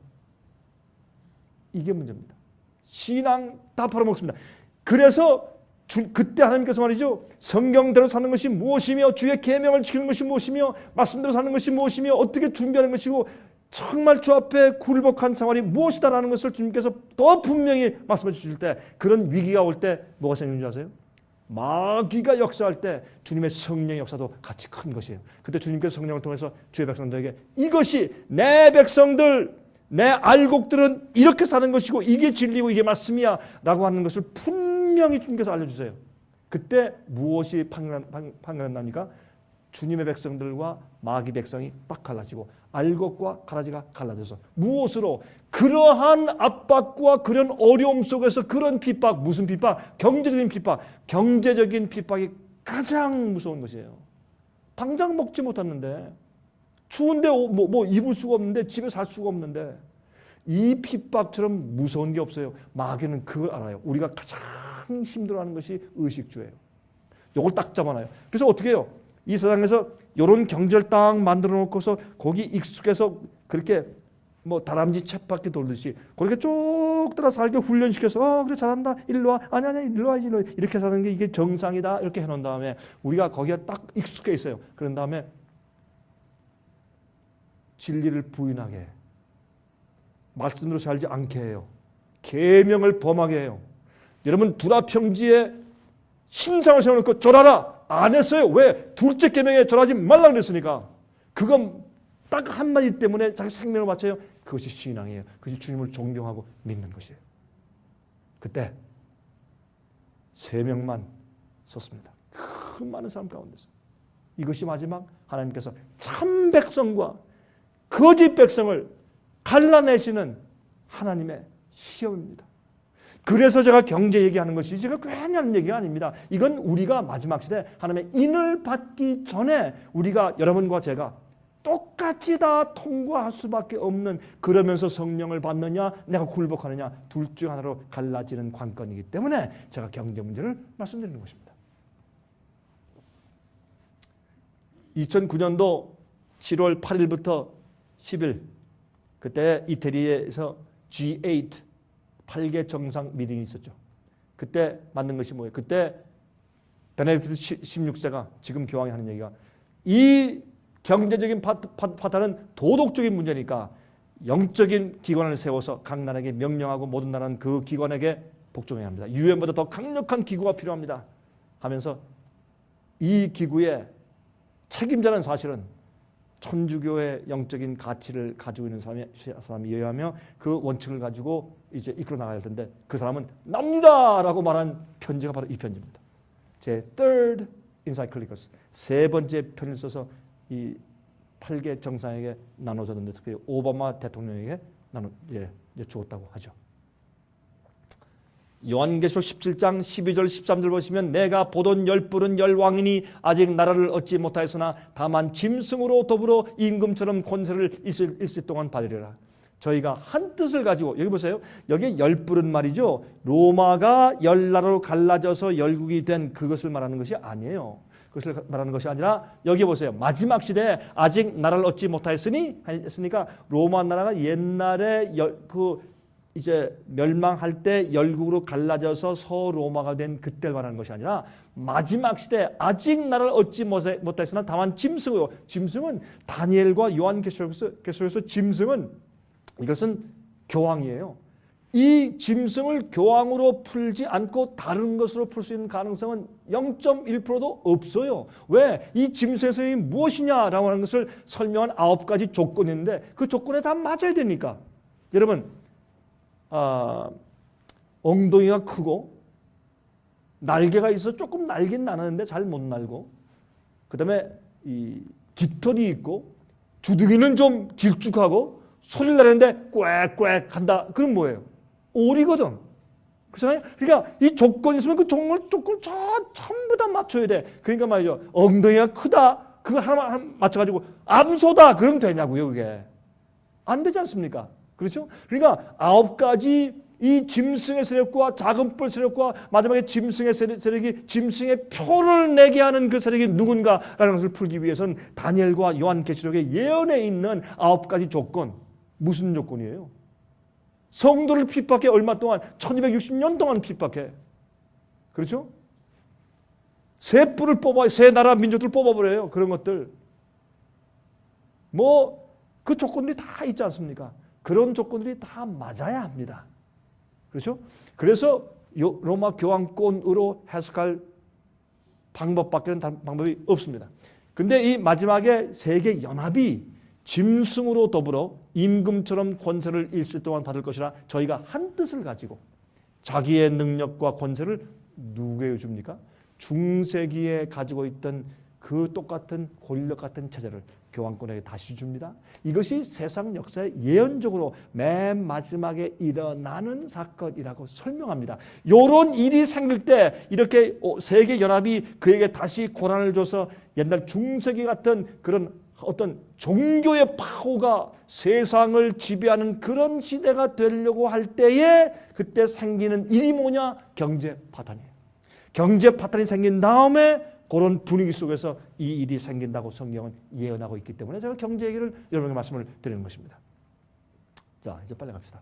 Speaker 1: 이게 문제입니다. 신앙 다 팔아먹습니다. 그래서 그때 하나님께서 말이죠. 성경대로 사는 것이 무엇이며 주의 계명을 지키는 것이 무엇이며 말씀대로 사는 것이 무엇이며 어떻게 준비하는 것이고 정말 주 앞에 굴복한 생활이 무엇이다라는 것을 주님께서 더 분명히 말씀해 주실 때 그런 위기가 올 때 뭐가 생기는 줄 아세요? 마귀가 역사할 때 주님의 성령의 역사도 같이 큰 것이에요. 그때 주님께서 성령을 통해서 주의 백성들에게 이것이 내 백성들 내 알곡들은 이렇게 사는 것이고 이게 진리고 이게 말씀이야 라고 하는 것을 분명히 주님께서 알려주세요. 그때 무엇이 판결납니까? 주님의 백성들과 마귀 백성이 딱 갈라지고 알곡과 가라지가 갈라져서 무엇으로? 그러한 압박과 그런 어려움 속에서 그런 핍박, 무슨 핍박? 경제적인 핍박. 경제적인 핍박이 가장 무서운 것이에요. 당장 먹지 못했는데 추운데 뭐 입을 수가 없는데 집에 살 수가 없는데 이 핍박처럼 무서운 게 없어요. 마귀는 그걸 알아요. 우리가 가장 힘들어하는 것이 의식주예요. 이걸 딱 잡아놔요. 그래서 어떻게 해요? 이 세상에서 이런 경제를 딱 만들어 놓고서 거기 익숙해서 그렇게 뭐 다람쥐 쳇바퀴 돌듯이 그렇게 쭉 따라 살게 훈련시켜서 그래 잘한다 일로 와 아니 일로 와 이렇게 사는 게 이게 정상이다 이렇게 해놓은 다음에 우리가 거기에 딱 익숙해 있어요. 그런 다음에 진리를 부인하게 해요. 말씀으로 살지 않게 해요. 계명을 범하게 해요. 여러분 두라평지에 신상을 세워놓고 절하라 안 했어요. 왜? 둘째 계명에 절하지 말라 그랬으니까. 그건 딱 한마디 때문에 자기 생명을 바쳐요. 그것이 신앙이에요. 그것이 주님을 존경하고 믿는 것이에요. 그때 3명만 섰습니다. 그 많은 사람 가운데서. 이것이 마지막 하나님께서 참 백성과 거짓 백성을 갈라내시는 하나님의 시험입니다. 그래서 제가 경제 얘기하는 것이 제가 괜히 하는 얘기가 아닙니다. 이건 우리가 마지막 시대 하나님의 인을 받기 전에 우리가 여러분과 제가 똑같이 다 통과할 수밖에 없는 그러면서 성령을 받느냐 내가 굴복하느냐 둘 중 하나로 갈라지는 관건이기 때문에 제가 경제 문제를 말씀드리는 것입니다. 2009년도 7월 8일부터 10일 그때 이태리에서 G8 8개 정상 미팅이 있었죠. 그때 만든 것이 뭐예요? 그때 베네딕트 16세가 지금 교황이 하는 얘기가 이 경제적인 파탄은 도덕적인 문제니까 영적인 기관을 세워서 각 나라에게 명령하고 모든 나라는 그 기관에게 복종해야 합니다. 유엔보다 더 강력한 기구가 필요합니다. 하면서 이 기구의 책임자는 사실은 천주교의 영적인 가치를 가지고 있는 사람이어야 하며 그 원칙을 가지고 이제 이끌어 나가야 할 텐데 그 사람은 납니다라고 말한 편지가 바로 이 편지입니다. 제 third encyclicals 세 번째 편을 써서 이 8개 정상에게 나눠줬는데 특히 오바마 대통령에게 주었다고 하죠. 요한계시록 17장 12절 13절 보시면 내가 보던 열불은 열왕이니 아직 나라를 얻지 못하였으나 다만 짐승으로 더불어 임금처럼 권세를 있을 동안 받으리라. 저희가 한 뜻을 가지고 여기 보세요. 여기 열불은 말이죠. 로마가 열나라로 갈라져서 열국이 된 그것을 말하는 것이 아니에요. 그것을 말하는 것이 아니라 여기 보세요. 마지막 시대에 아직 나라를 얻지 못하였으니까 로마 나라가 옛날에 이제 멸망할 때 열국으로 갈라져서 서로마가 된 그때를 말하는 것이 아니라 마지막 시대에 아직 나라를 얻지 못하였으나 다만 짐승으로 짐승은 다니엘과 요한계시록에서 짐승은 이것은 교황이에요. 이 짐승을 교황으로 풀지 않고 다른 것으로 풀 수 있는 가능성은 0.1%도 없어요. 왜? 이 짐승의 무엇이냐라고 하는 것을 설명한 9가지 조건이 있는데 그 조건에 다 맞아야 되니까. 여러분 엉덩이가 크고 날개가 있어 조금 날긴 나는데 잘 못 날고 그 다음에 이 깃털이 있고 주둥이는 좀 길쭉하고 소리를 내는데 꽥꽥 한다. 그건 뭐예요? 오리거든. 그렇잖아요? 그러니까 이 조건이 있으면 그 조건을 전부 다 맞춰야 돼. 그러니까 말이죠. 엉덩이가 크다. 그거 하나만 맞춰가지고 암소다. 그러면 되냐고요, 그게. 안 되지 않습니까? 그렇죠? 그러니까 9가지 이 짐승의 세력과 작은 뿔 세력과 마지막에 짐승의 세력이 짐승의 표를 내게 하는 그 세력이 누군가라는 것을 풀기 위해서는 다니엘과 요한계시록의 예언에 있는 9가지 조건. 무슨 조건이에요? 성도를 핍박해 얼마 동안 1260년 동안 핍박해. 그렇죠? 새 뿔을 뽑아, 새 나라 민족들 뽑아버려요. 그런 것들. 뭐 그 조건들이 다 있지 않습니까? 그런 조건들이 다 맞아야 합니다. 그렇죠? 그래서 로마 교황권으로 해석할 방법밖에는 다른 방법이 없습니다. 근데 이 마지막에 세계 연합이 짐승으로 더불어 임금처럼 권세를 일시 동안 받을 것이라 저희가 한 뜻을 가지고 자기의 능력과 권세를 누구에게 줍니까? 중세기에 가지고 있던 그 똑같은 권력 같은 체제를 교황권에게 다시 줍니다. 이것이 세상 역사에 예언적으로 맨 마지막에 일어나는 사건이라고 설명합니다. 이런 일이 생길 때 이렇게 세계 연합이 그에게 다시 권한을 줘서 옛날 중세기 같은 그런 어떤 종교의 파호가 세상을 지배하는 그런 시대가 되려고 할 때에 그때 생기는 일이 뭐냐? 경제 파탄이에요. 경제 파탄이 생긴 다음에 그런 분위기 속에서 이 일이 생긴다고 성경은 예언하고 있기 때문에 제가 경제 얘기를 여러분에게 말씀을 드리는 것입니다. 자, 이제 빨리 갑시다.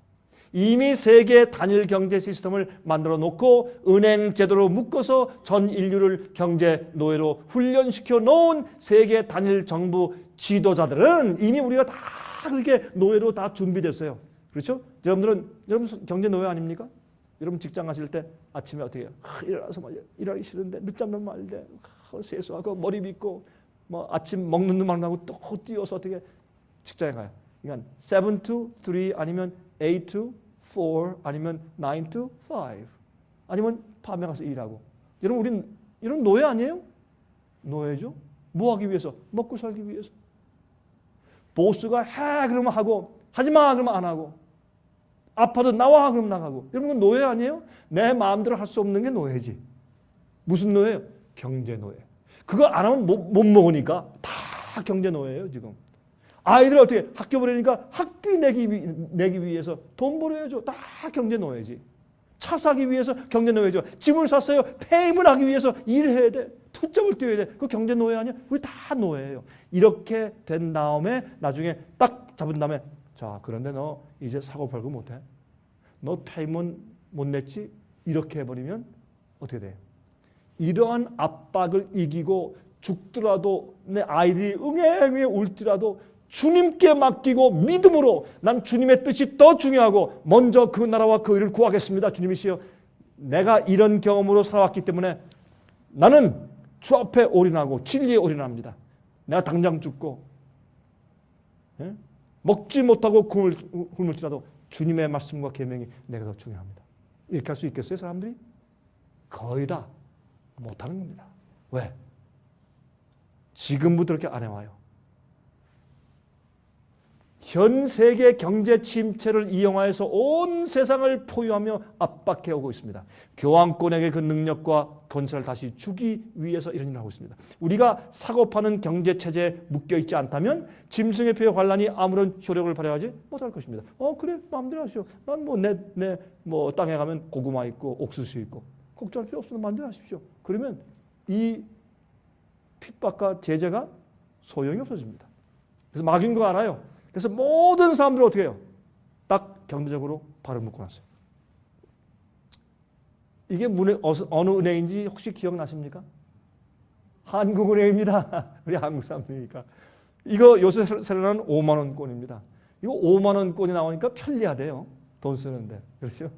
Speaker 1: 이미 세계 단일 경제 시스템을 만들어 놓고 은행 제도로 묶어서 전 인류를 경제 노예로 훈련시켜 놓은 세계 단일 정부 지도자들은 이미 우리가 다 그렇게 노예로 다 준비됐어요. 그렇죠? 여러분 경제 노예 아닙니까? 여러분 직장 가실 때 아침에 어떻게 해요? 일어나서 말이야. 일하기 싫은데 늦잠 좀 말대. 세수하고 머리 빗고 뭐 아침 먹는 놈만 하고 또 뛰어서 어떻게 직장에 가요. 그러니까 7 to 3 아니면 8 to 4 아니면 9 to 5 아니면 밤에 가서 일하고. 여러분 우린 이런 노예 아니에요? 노예죠. 뭐 하기 위해서? 먹고 살기 위해서. 보스가 해 그러면 하고 하지 마 그러면 안 하고 아파도 나와 그러면 나가고. 여러분 노예 아니에요? 내 마음대로 할 수 없는 게 노예지. 무슨 노예예요? 경제 노예. 그거 안 하면 못 먹으니까 다 경제 노예예요 지금. 아이들 어떻게 학교 보내니까 학비 내기 위해서 돈 벌어야죠. 다 경제 노예지. 차 사기 위해서 경제 노예죠. 집을 샀어요. 페임을 하기 위해서 일해야 돼. 투잡을 뛰어야 돼. 그거 경제 노예 아니야? 그게 다 노예예요. 이렇게 된 다음에 나중에 딱 잡은 다음에 자 그런데 너 이제 사고 팔고 못해? 너 페임은 못 냈지? 이렇게 해버리면 어떻게 돼요? 이러한 압박을 이기고 죽더라도 내 아이들이 응애응애 울더라도 주님께 맡기고 믿음으로 난 주님의 뜻이 더 중요하고 먼저 그 나라와 그 의를 구하겠습니다. 주님이시여 내가 이런 경험으로 살아왔기 때문에 나는 주 앞에 올인하고 진리에 올인합니다. 내가 당장 죽고 먹지 못하고 굶을지라도 주님의 말씀과 계명이 내가 더 중요합니다. 이렇게 할 수 있겠어요 사람들이? 거의 다 못하는 겁니다. 왜? 지금부터 그렇게 안 해와요. 현 세계 경제 침체를 이용하여서 온 세상을 포위하며 압박해 오고 있습니다. 교황권에게 그 능력과 권세를 다시 주기 위해서 이런 일을 하고 있습니다. 우리가 사고 파는 경제 체제에 묶여 있지 않다면 짐승의 피의 환란이 아무런 효력을 발휘하지 못할 것입니다. 그래 마음대로 하시오. 난 뭐 내 뭐 땅에 가면 고구마 있고 옥수수 있고 걱정할 필요 없어요. 마음대로 하십시오. 그러면 이 핍박과 제재가 소용이 없어집니다. 그래서 막인 거 알아요. 그래서 모든 사람들은 어떻게 해요? 딱 경제적으로 발을 묶고 났어요. 이게 어느 은행인지 혹시 기억나십니까? 한국은행입니다. 우리 한국 사람들이니까. 이거 요새 새로 나온 5만 원권입니다. 이거 5만 원권이 나오니까 편리하대요. 돈 쓰는데. 그렇죠?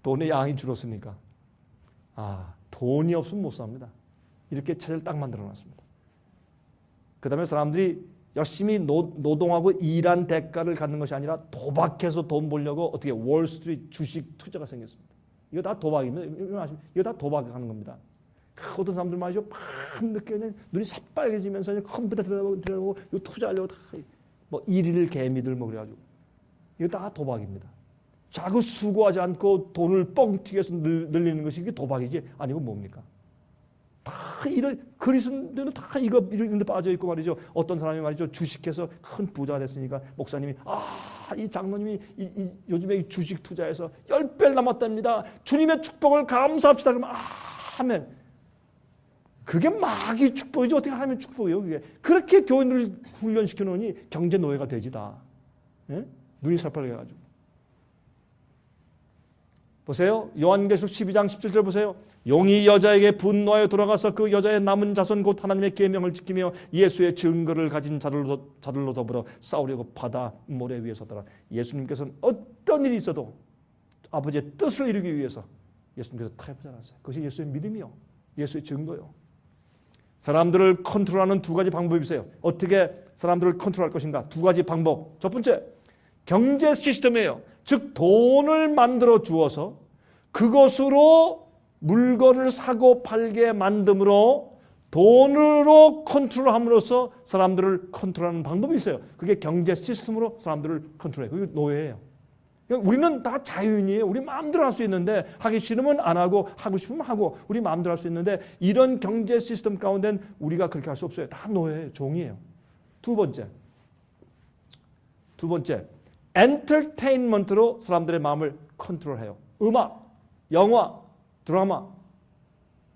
Speaker 1: 돈의 양이 줄었으니까. 돈이 없으면 못 삽니다. 이렇게 체제를 딱 만들어 놨습니다. 그 다음에 사람들이 열심히 노동하고 일한 대가를 갖는 것이 아니라 도박해서 돈 벌려고 어떻게 월스트리트 주식 투자가 생겼습니다. 이거 다 도박입니다. 이거 다 도박하는 겁니다. 어떤 사람들 말이죠. 밤늦게 눈이 새빨개지면서 컴퓨터 들어가고 이거 투자하려고 다 뭐 일일 개미들 뭐 그래가지고 이거 다 도박입니다. 자꾸 수고하지 않고 돈을 뻥 튀겨서 늘리는 것이 이게 도박이지 아니고 뭡니까? 다 이런 그리스도인들은 다 이런 데 빠져 있고 말이죠. 어떤 사람이 말이죠. 주식해서 큰 부자가 됐으니까 목사님이 이 장로님이 요즘에 주식 투자해서 10배를 남았답니다. 주님의 축복을 감사합시다. 그러면 하면 그게 마귀 축복이죠. 어떻게 하나님의 축복이에요. 그게 그렇게 교인들을 훈련시켜 놓으니 경제 노예가 되지 다. 예? 눈이 살팔게 해가지고 보세요. 요한계시록 12장 17절 보세요. 용이 여자에게 분노하여 돌아가서 그 여자의 남은 자손 곧 하나님의 계명을 지키며 예수의 증거를 가진 자들로 더불어 싸우려고 바다 모래 위에 서더라. 예수님께서는 어떤 일이 있어도 아버지의 뜻을 이루기 위해서 예수님께서 타협하지 않았어요. 그것이 예수의 믿음이요, 예수의 증거요. 사람들을 컨트롤하는 두 가지 방법이 있어요. 어떻게 사람들을 컨트롤할 것인가? 두 가지 방법. 첫 번째, 경제 시스템이에요. 즉 돈을 만들어 주어서 그것으로 물건을 사고 팔게 만듦으로 돈으로 컨트롤함으로써 사람들을 컨트롤하는 방법이 있어요. 그게 경제 시스템으로 사람들을 컨트롤해요. 그게 노예예요. 우리는 다 자유인이에요. 우리 마음대로 할 수 있는데 하기 싫으면 안 하고 하고 싶으면 하고 우리 마음대로 할 수 있는데 이런 경제 시스템 가운데는 우리가 그렇게 할 수 없어요. 다 노예예요. 종이에요. 두 번째, 엔터테인먼트로 사람들의 마음을 컨트롤해요. 음악, 영화, 드라마,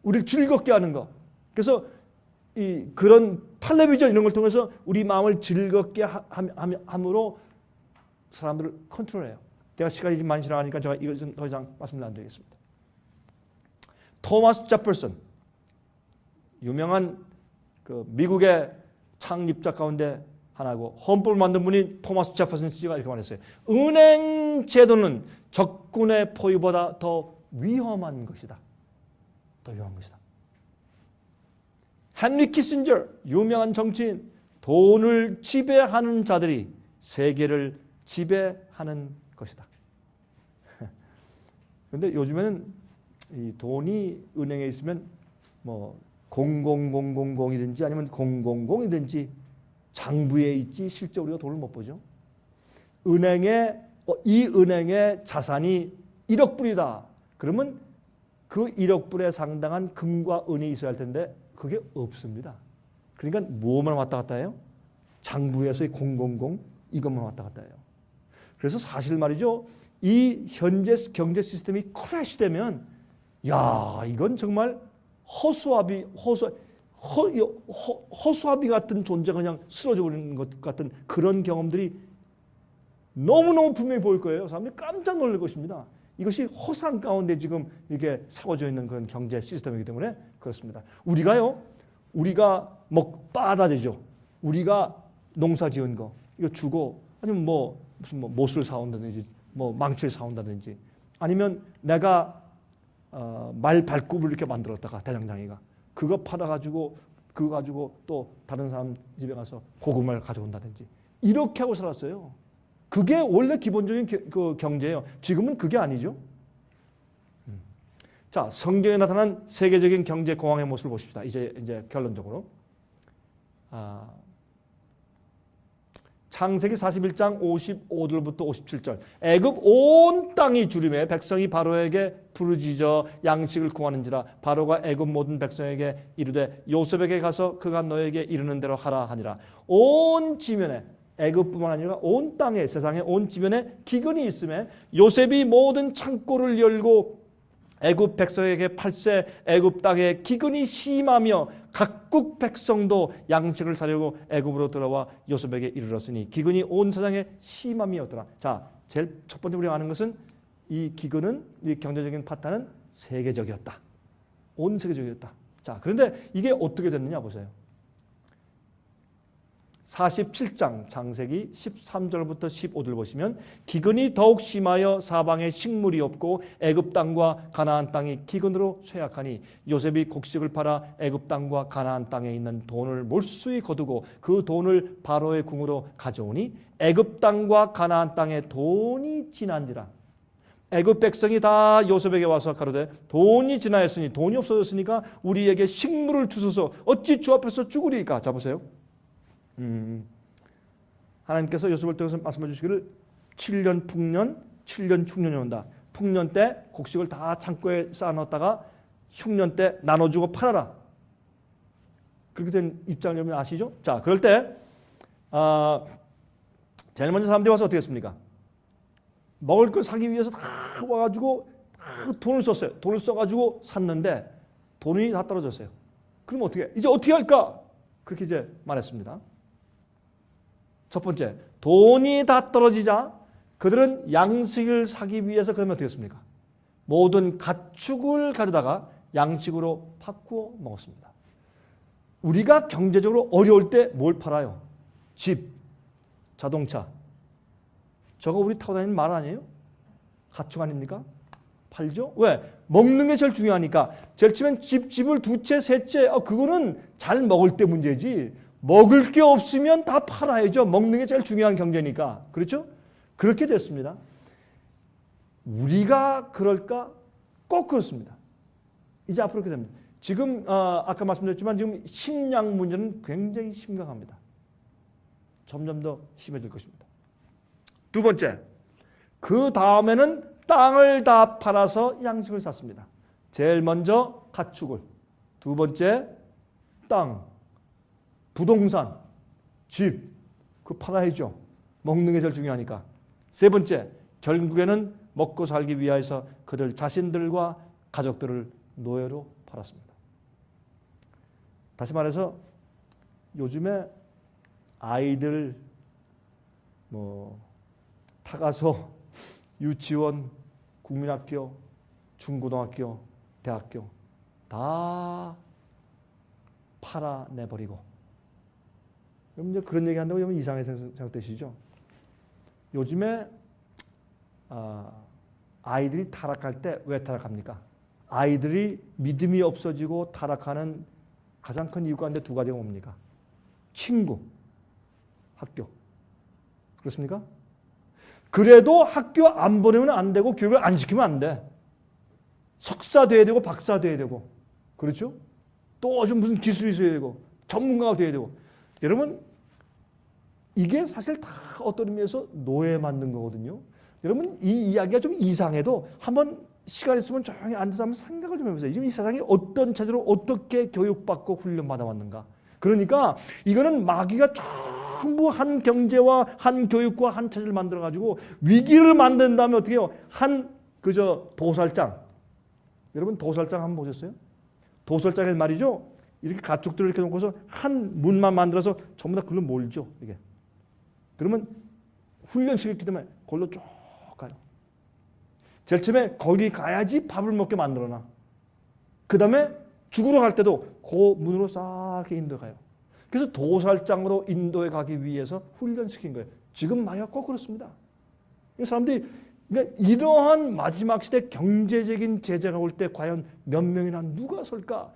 Speaker 1: 우리를 즐겁게 하는 거. 그래서 그런 텔레비전 이런 걸 통해서 우리 마음을 즐겁게 함으로 사람들을 컨트롤해요. 제가 시간이 좀 많이 지나가니까 제가 이것은 더 이상 말씀을 안 드리겠습니다. 토마스 제퍼슨, 유명한 그 미국의 창립자 가운데 하나고 헌법을 만든 분이 토마스 제퍼슨 씨가 이렇게 말했어요. 은행 제도는 적군의 포위보다 더 위험한 것이다. 더 위험한 것이다. 헨리 키신저, 유명한 정치인, 돈을 지배하는 자들이 세계를 지배하는 것이다. 그런데 요즘에는 이 돈이 은행에 있으면 뭐 00000이든지 아니면 000이든지 장부에 있지 실제 우리가 돈을 못 보죠. 이 은행의 자산이 1억 불이다. 그러면 그 1억 불에 상당한 금과 은이 있어야 할 텐데 그게 없습니다. 그러니까 뭐만 왔다 갔다 해요? 장부에서의 000 이것만 왔다 갔다 해요. 그래서 사실 말이죠. 이 현재 경제 시스템이 크래시되면 야 이건 정말 허수아비 같은 존재가 그냥 쓰러져 버리는 것 같은 그런 경험들이 너무너무 분명히 보일 거예요. 사람들이 깜짝 놀랄 것입니다. 이것이 허상 가운데 지금 이렇게 세워져 있는 그런 경제 시스템이기 때문에 그렇습니다. 우리가 빠다되죠. 우리가 농사 지은 거 이거 주고 아니면 무슨 못을 사온다든지 망치를 사온다든지 아니면 내가 말 발굽을 이렇게 만들었다가 대장장이가 그거 팔아가지고 그거 가지고 또 다른 사람 집에 가서 고구마를 가져온다든지 이렇게 하고 살았어요. 그게 원래 기본적인 그 경제예요. 지금은 그게 아니죠. 자, 성경에 나타난 세계적인 경제 공황의 모습을 보십시다. 이제 결론적으로 창세기 41장 55절부터 57절 애굽 온 땅이 주림에 백성이 바로에게 부르짖어 양식을 구하는지라 바로가 애굽 모든 백성에게 이르되 요셉에게 가서 그가 너에게 이르는 대로 하라 하니라. 온 지면에 애굽뿐만 아니라 온 땅에 세상에 온 지면에 기근이 있음에 요셉이 모든 창고를 열고 애굽 백성에게 팔세 애굽 땅에 기근이 심하며 각국 백성도 양식을 사려고 애굽으로 들어와 요셉에게 이르렀으니 기근이 온 세상에 심함이었더라. 자, 제일 첫 번째 우리가 아는 것은 이 기근은 이 경제적인 파탄은 세계적이었다. 온 세계적이었다. 자, 그런데 이게 어떻게 됐느냐 보세요. 47장 창세기 13절부터 15절 보시면 기근이 더욱 심하여 사방에 식물이 없고 애굽 땅과 가나안 땅이 기근으로 쇠약하니 요셉이 곡식을 팔아 애굽 땅과 가나안 땅에 있는 돈을 몰수히 거두고 그 돈을 바로의 궁으로 가져오니 애굽 땅과 가나안 땅에 돈이 지난지라. 애굽 백성이 다 요셉에게 와서 가로되 돈이 지나였으니 돈이 없어졌으니까 우리에게 식물을 주소서 어찌 주 앞에서 죽으리까. 자 보세요. 하나님께서 요셉을 통해서 말씀해 주시기를 7년 풍년, 7년 흉년이 온다. 풍년 때 곡식을 다 창고에 쌓아놨다가 흉년 때 나눠주고 팔아라. 그렇게 된 입장을 여러분 아시죠? 자, 그럴 때 제일 먼저 사람들이 와서 어떻게 했습니까? 먹을 걸 사기 위해서 다 와가지고 다 돈을 썼어요. 돈을 써가지고 샀는데 돈이 다 떨어졌어요. 그럼 이제 어떻게 할까? 그렇게 이제 말했습니다. 첫 번째, 돈이 다 떨어지자 그들은 양식을 사기 위해서 그러면 어떻게 했습니까? 모든 가축을 가져다가 양식으로 바꾸어 먹었습니다. 우리가 경제적으로 어려울 때 뭘 팔아요? 집, 자동차. 저거 우리 타고 다니는 말 아니에요? 가축 아닙니까? 팔죠? 왜? 먹는 게 제일 중요하니까. 제일 치면 집을 두 채, 세 채, 그거는 잘 먹을 때 문제지. 먹을 게 없으면 다 팔아야죠. 먹는 게 제일 중요한 경제니까. 그렇죠? 그렇게 됐습니다. 우리가 그럴까? 꼭 그렇습니다. 이제 앞으로 그렇게 됩니다. 지금 아까 말씀드렸지만 지금 식량 문제는 굉장히 심각합니다. 점점 더 심해질 것입니다. 두 번째, 그 다음에는 땅을 다 팔아서 양식을 샀습니다. 제일 먼저 가축을, 두 번째 땅, 부동산, 집, 그거 팔아야죠. 먹는 게 제일 중요하니까. 세 번째, 결국에는 먹고 살기 위해서 그들 자신들과 가족들을 노예로 팔았습니다. 다시 말해서 요즘에 아이들 타가서 유치원, 국민학교, 중고등학교, 대학교 다 팔아내버리고. 그럼 이제 그런 얘기 한다고 여러분 이상하게 생각되시죠? 요즘에 아이들이 타락할 때 왜 타락합니까? 아이들이 믿음이 없어지고 타락하는 가장 큰 이유 가운데 두 가지가 뭡니까? 친구, 학교. 그렇습니까? 그래도 학교 안 보내면 안 되고 교육을 안 시키면 안 돼. 석사 돼야 되고 박사 돼야 되고. 그렇죠? 또 좀 무슨 기술이 있어야 되고 전문가가 돼야 되고. 여러분 이게 사실 다 어떤 의미에서 노예 만든 거거든요. 여러분 이 이야기가 좀 이상해도 한번 시간 있으면 조용히 앉아서 한번 생각을 좀 해보세요. 지금 이 세상이 어떤 체제로 어떻게 교육받고 훈련받아 왔는가. 그러니까 이거는 마귀가 전부 한 경제와 한 교육과 한 체제를 만들어가지고 위기를 만든 다음에 어떻게 해요? 그저 도살장. 여러분 도살장 한번 보셨어요? 도살장에 말이죠. 이렇게 가축들을 이렇게 놓고서 한 문만 만들어서 전부 다 그걸로 몰죠. 이게. 그러면 훈련시켰기 때문에 그걸로 쭉 가요. 제일 처음에 거기 가야지 밥을 먹게 만들어놔. 그 다음에 죽으러 갈 때도 그 문으로 싹 이렇게 인도해 가요. 그래서 도살장으로 인도해 가기 위해서 훈련시킨 거예요. 지금 마귀가 꼭 그렇습니다. 사람들이 그러니까 이러한 마지막 시대 경제적인 제재가 올 때 과연 몇 명이나 누가 설까?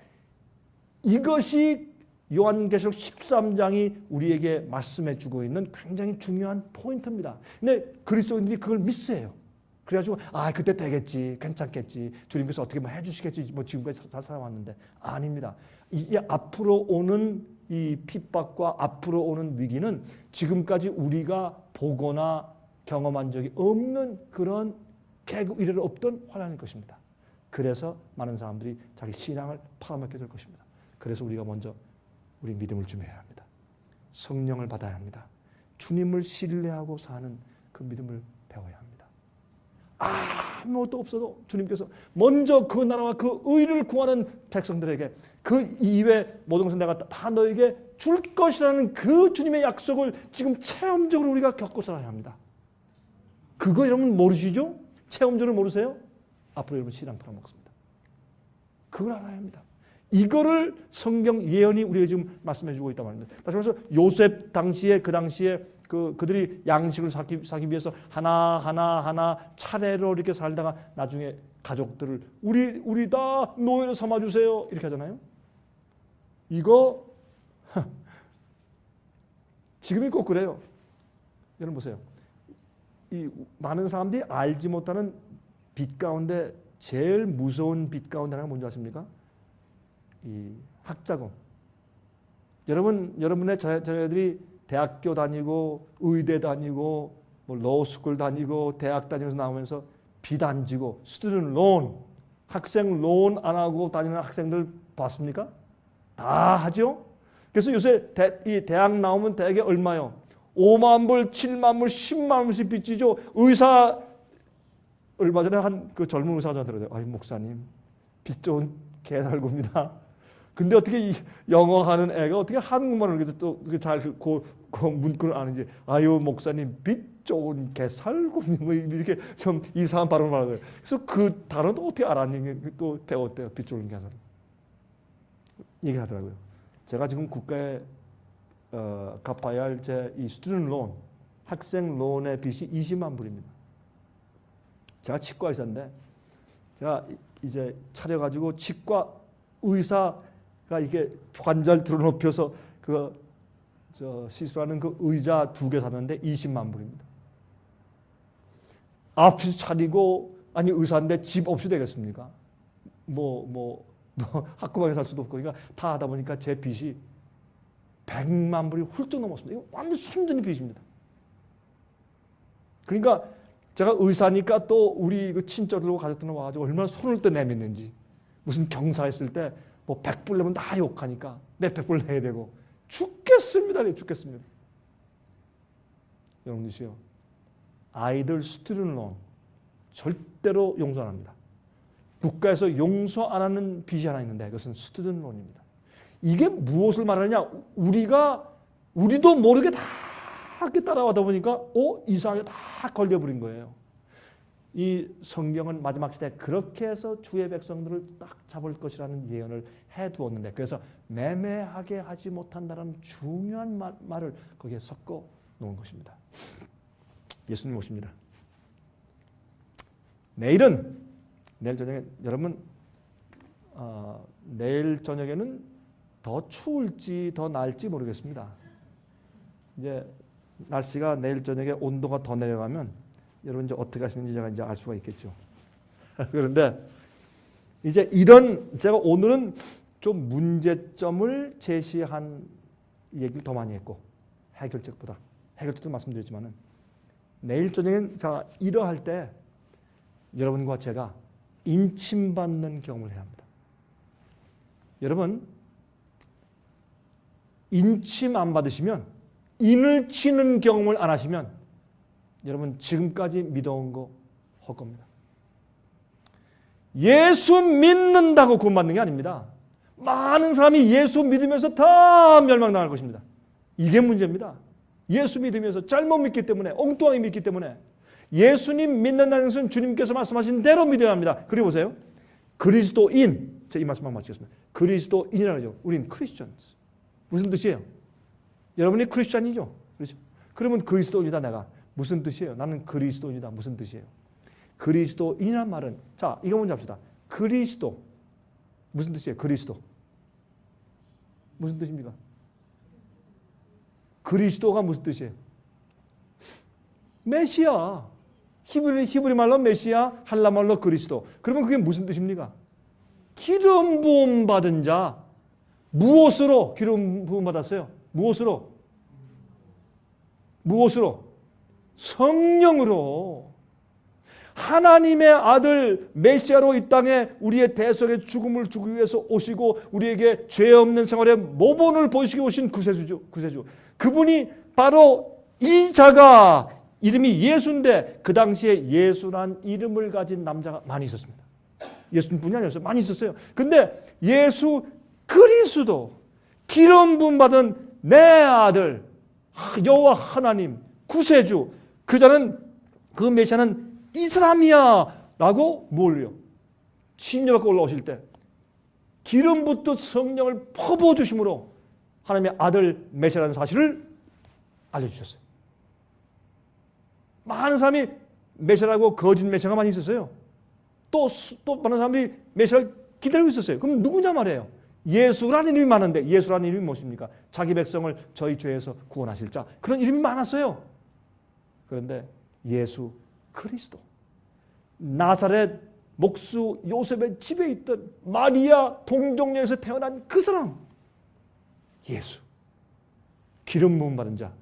Speaker 1: 이것이 요한계시록 13장이 우리에게 말씀해 주고 있는 굉장히 중요한 포인트입니다. 근데 그리스도인들이 그걸 미스해요. 그래가지고 그때 되겠지, 괜찮겠지, 주님께서 어떻게 해주시겠지, 지금까지 잘 살아왔는데 아닙니다. 이게 앞으로 오는 이 핍박과 앞으로 오는 위기는 지금까지 우리가 보거나 경험한 적이 없는 그런 개국 이래로 없던 환난일 것입니다. 그래서 많은 사람들이 자기 신앙을 팔아먹게 될 것입니다. 그래서 우리가 먼저 우리 믿음을 준비해야 합니다. 성령을 받아야 합니다. 주님을 신뢰하고 사는 그 믿음을 배워야 합니다. 아무것도 없어도 주님께서 먼저 그 나라와 그 의를 구하는 백성들에게 그 이외 모든 것을 내가 다 너에게 줄 것이라는 그 주님의 약속을 지금 체험적으로 우리가 겪고 살아야 합니다. 그거 여러분 모르시죠? 체험적으로 모르세요? 앞으로 여러분 신앙 팔아먹습니다. 그걸 알아야 합니다. 이거를 성경 예언이 우리에게 지금 말씀해 주고 있단 말입니다. 다시 말해서 요셉 당시에 그 당시에 그들이 양식을 사기 위해서 하나 차례로 이렇게 살다가 나중에 가족들을 우리 다 노예로 삼아 주세요 이렇게 하잖아요. 이거 지금이 꼭 그래요. 여러분 보세요. 이 많은 사람들이 알지 못하는 빛 가운데 제일 무서운 빛 가운데 하나가 뭔지 아십니까? 이 학자금. 여러분의 자녀들이 대학교 다니고 의대 다니고 로스쿨 다니고 대학 다니면서 나오면서 빚 안 지고 스튜던트 론, 학생 론 안 하고 다니는 학생들 봤습니까? 다 하죠. 그래서 요새 이 대학 나오면 대학에 얼마요? 5만 불, 7만 불, 10만 불씩 빚지죠. 의사 얼마 전에 한 그 젊은 의사가 들어요. 목사님 빚 좋은 개살구입니다. 근데 어떻게 영어 하는 애가 어떻게 한국말을 또 잘 그 문구를 아는지. 목사님 빚 좋은 게살곰 뭐 이렇게 좀 이상한 발음을 하는 거예요. 그래서 그 단어도 어떻게 알았니? 또 배웠대요. 빛 좋은 게살. 얘기하더라고요. 제가 지금 국가에 갚아야 할 제 이 스튜던트 론, 학생 론의 빚이 20만 불입니다. 제가 치과 의사인데 제가 이제 차려가지고 치과 의사가 이게 관절 들어눕혀서 시술하는 그 의자 2개 샀는데 20만 불입니다. 앞에서 차리고 아니 의사인데 집 없이 되겠습니까? 학구방에 살 수도 없고 그러니까 다 하다 보니까 제 빚이 100만 불이 훌쩍 넘었습니다. 이거 완전 손드는 빚입니다. 그러니까 제가 의사니까 또 우리 그 친척들하고 가족들하고 와가지고 얼마나 손을 또 내밀는지 무슨 경사했을 때 뭐 100불 내면 다 욕하니까 내 100불 내야 되고 죽겠습니다. 죽겠습니다. 여러분들이요. 아이들 스튜던트 론 절대로 용서 안 합니다. 국가에서 용서 안 하는 빚이 하나 있는데 그것은 스튜던트 론입니다. 이게 무엇을 말하느냐? 우리도 모르게 다 이렇게 따라가다 보니까 이상하게 다 걸려버린 거예요. 이 성경은 마지막 시대에 그렇게 해서 주의 백성들을 딱 잡을 것이라는 예언을 해두었는데 그래서 매매하게 하지 못한다는 중요한 말을 거기에 섞어 놓은 것입니다. 예수님 오십니다. 내일 저녁에 여러분 내일 저녁에는 더 추울지 더 나을지 모르겠습니다. 이제 날씨가 내일 저녁에 온도가 더 내려가면 여러분 이제 어떻게 하시는지 제가 이제 알 수가 있겠죠. 그런데 이제 제가 오늘은 좀 문제점을 제시한 얘기를 더 많이 했고 해결책도 말씀드렸지만은 내일 저녁엔 제가 이러할 때 여러분과 제가 인침받는 경험을 해야 합니다. 여러분 인침 안 받으시면 인을 치는 경험을 안 하시면 여러분 지금까지 믿어온 거 헛겁니다. 예수 믿는다고 구원받는 게 아닙니다. 많은 사람이 예수 믿으면서 다 멸망당할 것입니다. 이게 문제입니다. 예수 믿으면서 잘못 믿기 때문에 엉뚱하게 믿기 때문에 예수님 믿는다는 것은 주님께서 말씀하신 대로 믿어야 합니다. 그리고 보세요. 그리스도인 제가 이 말씀만 마치겠습니다. 그리스도인이라고 하죠. 우린 크리스천스. 무슨 뜻이에요? 여러분이 크리스천이죠. 그렇죠? 그러면 그리스도인이다 내가. 무슨 뜻이에요? 나는 그리스도인이다. 무슨 뜻이에요? 그리스도인이란 말은 자 이거 먼저 합시다. 그리스도 무슨 뜻이에요? 그리스도 무슨 뜻입니까? 그리스도가 무슨 뜻이에요? 메시아. 히브리 말로 메시아, 할라 말로 그리스도. 그러면 그게 무슨 뜻입니까? 기름 부음 받은 자. 무엇으로 기름 부음 받았어요? 무엇으로? 성령으로. 하나님의 아들 메시아로 이 땅에 우리의 대속의 죽음을 주기 위해서 오시고 우리에게 죄 없는 생활의 모본을 보시기 오신 구세주. 그분이 바로 이 자가 이름이 예수인데 그 당시에 예수란 이름을 가진 남자가 많이 있었습니다. 예수님뿐이 아니었어요. 많이 있었어요. 근데 예수 그리스도 기름 부음 받은 내 아들 여호와 하나님 구세주 그 메시아는 이 사람이야 라고 뭘요? 십자가에 올라오실 때 기름 붓듯 성령을 퍼부어주심으로 하나님의 아들 메시아라는 사실을 알려주셨어요. 많은 사람이 메시아라고 거짓 메시아가 많이 있었어요. 또 많은 사람들이 메시아를 기다리고 있었어요. 그럼 누구냐 말이에요. 예수라는 이름이 많은데 예수라는 이름이 무엇입니까? 자기 백성을 저희 죄에서 구원하실 자. 그런 이름이 많았어요. 그런데 예수 그리스도 나사렛 목수 요셉의 집에 있던 마리아 동정녀에서 태어난 그 사람 예수 기름 부음 받은 자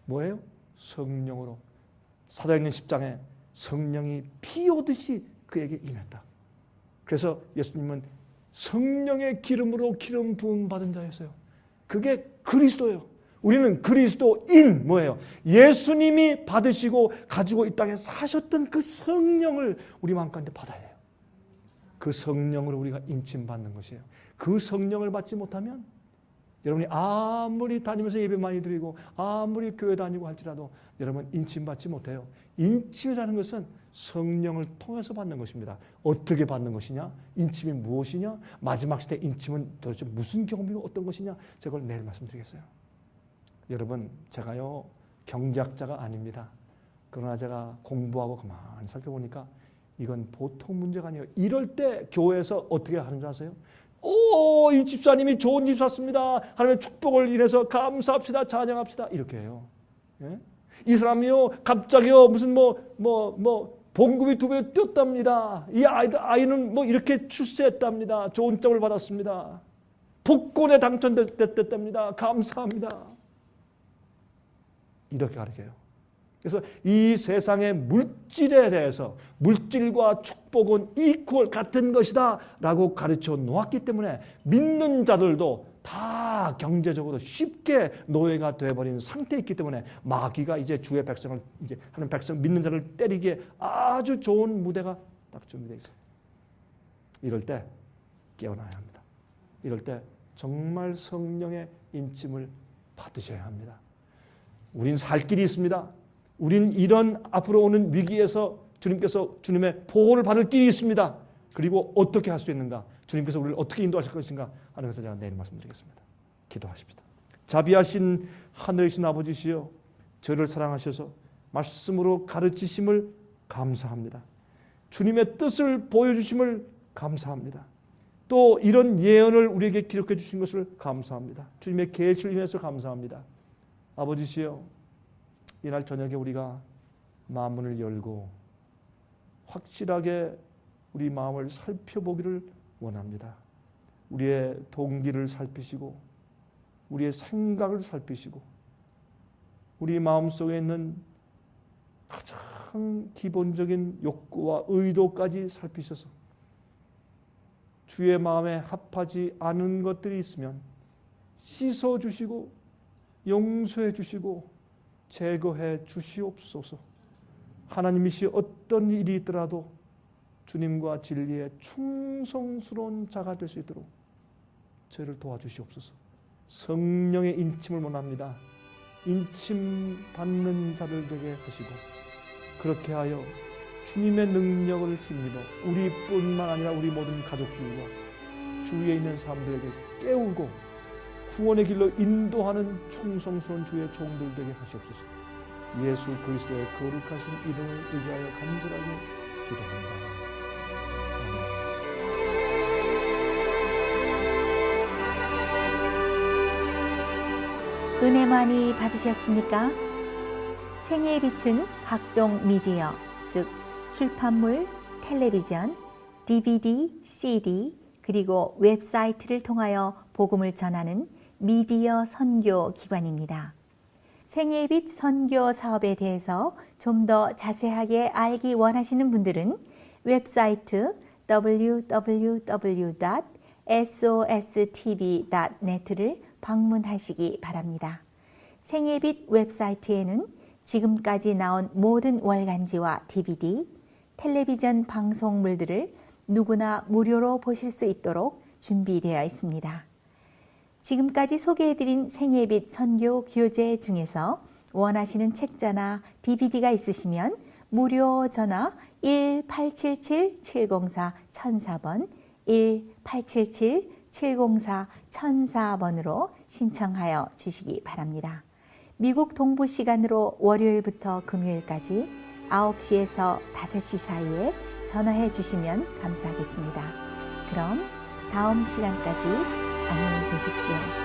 Speaker 1: 뭐예요? 성령으로 사도행전 10장에 성령이 비 오듯이 그에게 임했다. 그래서 예수님은 성령의 기름으로 기름 부음 받은 자였어요. 그게 그리스도예요. 우리는 그리스도인 뭐예요? 예수님이 받으시고 가지고 이 땅에 사셨던 그 성령을 우리 마음 가운데 받아야 해요. 그 성령으로 우리가 인침받는 것이에요. 그 성령을 받지 못하면 여러분이 아무리 다니면서 예배 많이 드리고 아무리 교회 다니고 할지라도 여러분 인침받지 못해요. 인침이라는 것은 성령을 통해서 받는 것입니다. 어떻게 받는 것이냐? 인침이 무엇이냐? 마지막 시대 인침은 도대체 무슨 경험이고 어떤 것이냐? 제가 내일 말씀드리겠어요. 여러분, 제가요 경제학자가 아닙니다. 그러나 제가 공부하고 가만히 살펴보니까 이건 보통 문제가 아니에요. 이럴 때 교회에서 어떻게 하는 줄 아세요? 오, 이 집사님이 좋은 집 샀습니다. 하나님의 축복을 인해서 감사합시다. 찬양합시다. 이렇게 해요. 예? 이 사람이요 갑자기요 무슨 봉급이 2배 뛰었답니다. 이 아이는 뭐 이렇게 출세했답니다. 좋은 점을 받았습니다. 복권에 당첨됐답니다. 감사합니다. 이렇게 가르쳐요. 그래서 이 세상의 물질에 대해서 물질과 축복은 이퀄 같은 것이다 라고 가르쳐 놓았기 때문에 믿는 자들도 다 경제적으로 쉽게 노예가 되어버린 상태에 있기 때문에 마귀가 이제 주의 백성을 이제 하는 백성 믿는 자를 때리기에 아주 좋은 무대가 딱 준비되어 있어요. 이럴 때 깨어나야 합니다. 이럴 때 정말 성령의 인침을 받으셔야 합니다. 우린 살 길이 있습니다. 우린 이런 앞으로 오는 위기에서 주님께서 주님의 보호를 받을 길이 있습니다. 그리고 어떻게 할 수 있는가? 주님께서 우리를 어떻게 인도하실 것인가 하는 것을 제가 내일 말씀드리겠습니다. 기도하십시다. 자비하신 하늘이신 아버지시여, 저를 사랑하셔서 말씀으로 가르치심을 감사합니다. 주님의 뜻을 보여주심을 감사합니다. 또 이런 예언을 우리에게 기록해 주신 것을 감사합니다. 주님의 계시를 인해서 감사합니다. 아버지시여, 이날 저녁에 우리가 마음문을 열고 확실하게 우리 마음을 살펴보기를 원합니다. 우리의 동기를 살피시고 우리의 생각을 살피시고 우리 마음속에 있는 가장 기본적인 욕구와 의도까지 살피셔서 주의 마음에 합하지 않은 것들이 있으면 씻어주시고 용서해 주시고 제거해 주시옵소서. 하나님이시 어떤 일이 있더라도 주님과 진리에 충성스러운 자가 될 수 있도록 저희를 도와주시옵소서. 성령의 인침을 원합니다. 인침 받는 자들 되게 하시고 그렇게 하여 주님의 능력을 힘입어 우리뿐만 아니라 우리 모든 가족들과 주위에 있는 사람들에게 깨우고 구원의 길로 인도하는 충성스러운 주의 종들 되게 하시옵소서. 예수 그리스도의 거룩하신 이름을 의지하여 간절하게 기도합니다.
Speaker 2: 은혜 많이 받으셨습니까? 생애의 빛은 각종 미디어, 즉 출판물, 텔레비전, DVD, CD, 그리고 웹사이트를 통하여 복음을 전하는 미디어 선교 기관입니다. 생애의 빛 선교 사업에 대해서 좀 더 자세하게 알기 원하시는 분들은 웹사이트 www.sostv.net를 방문하시기 바랍니다. 생애의 빛 웹사이트에는 지금까지 나온 모든 월간지와 DVD, 텔레비전 방송물들을 누구나 무료로 보실 수 있도록 준비되어 있습니다. 지금까지 소개해드린 생애의 빛 선교 교재 중에서 원하시는 책자나 DVD가 있으시면 무료 전화 1877-704-1004번 1877-704-1004번으로 신청하여 주시기 바랍니다. 미국 동부 시간으로 월요일부터 금요일까지 9시에서 5시 사이에 전화해 주시면 감사하겠습니다. 그럼 다음 시간까지 안녕히 계십시오.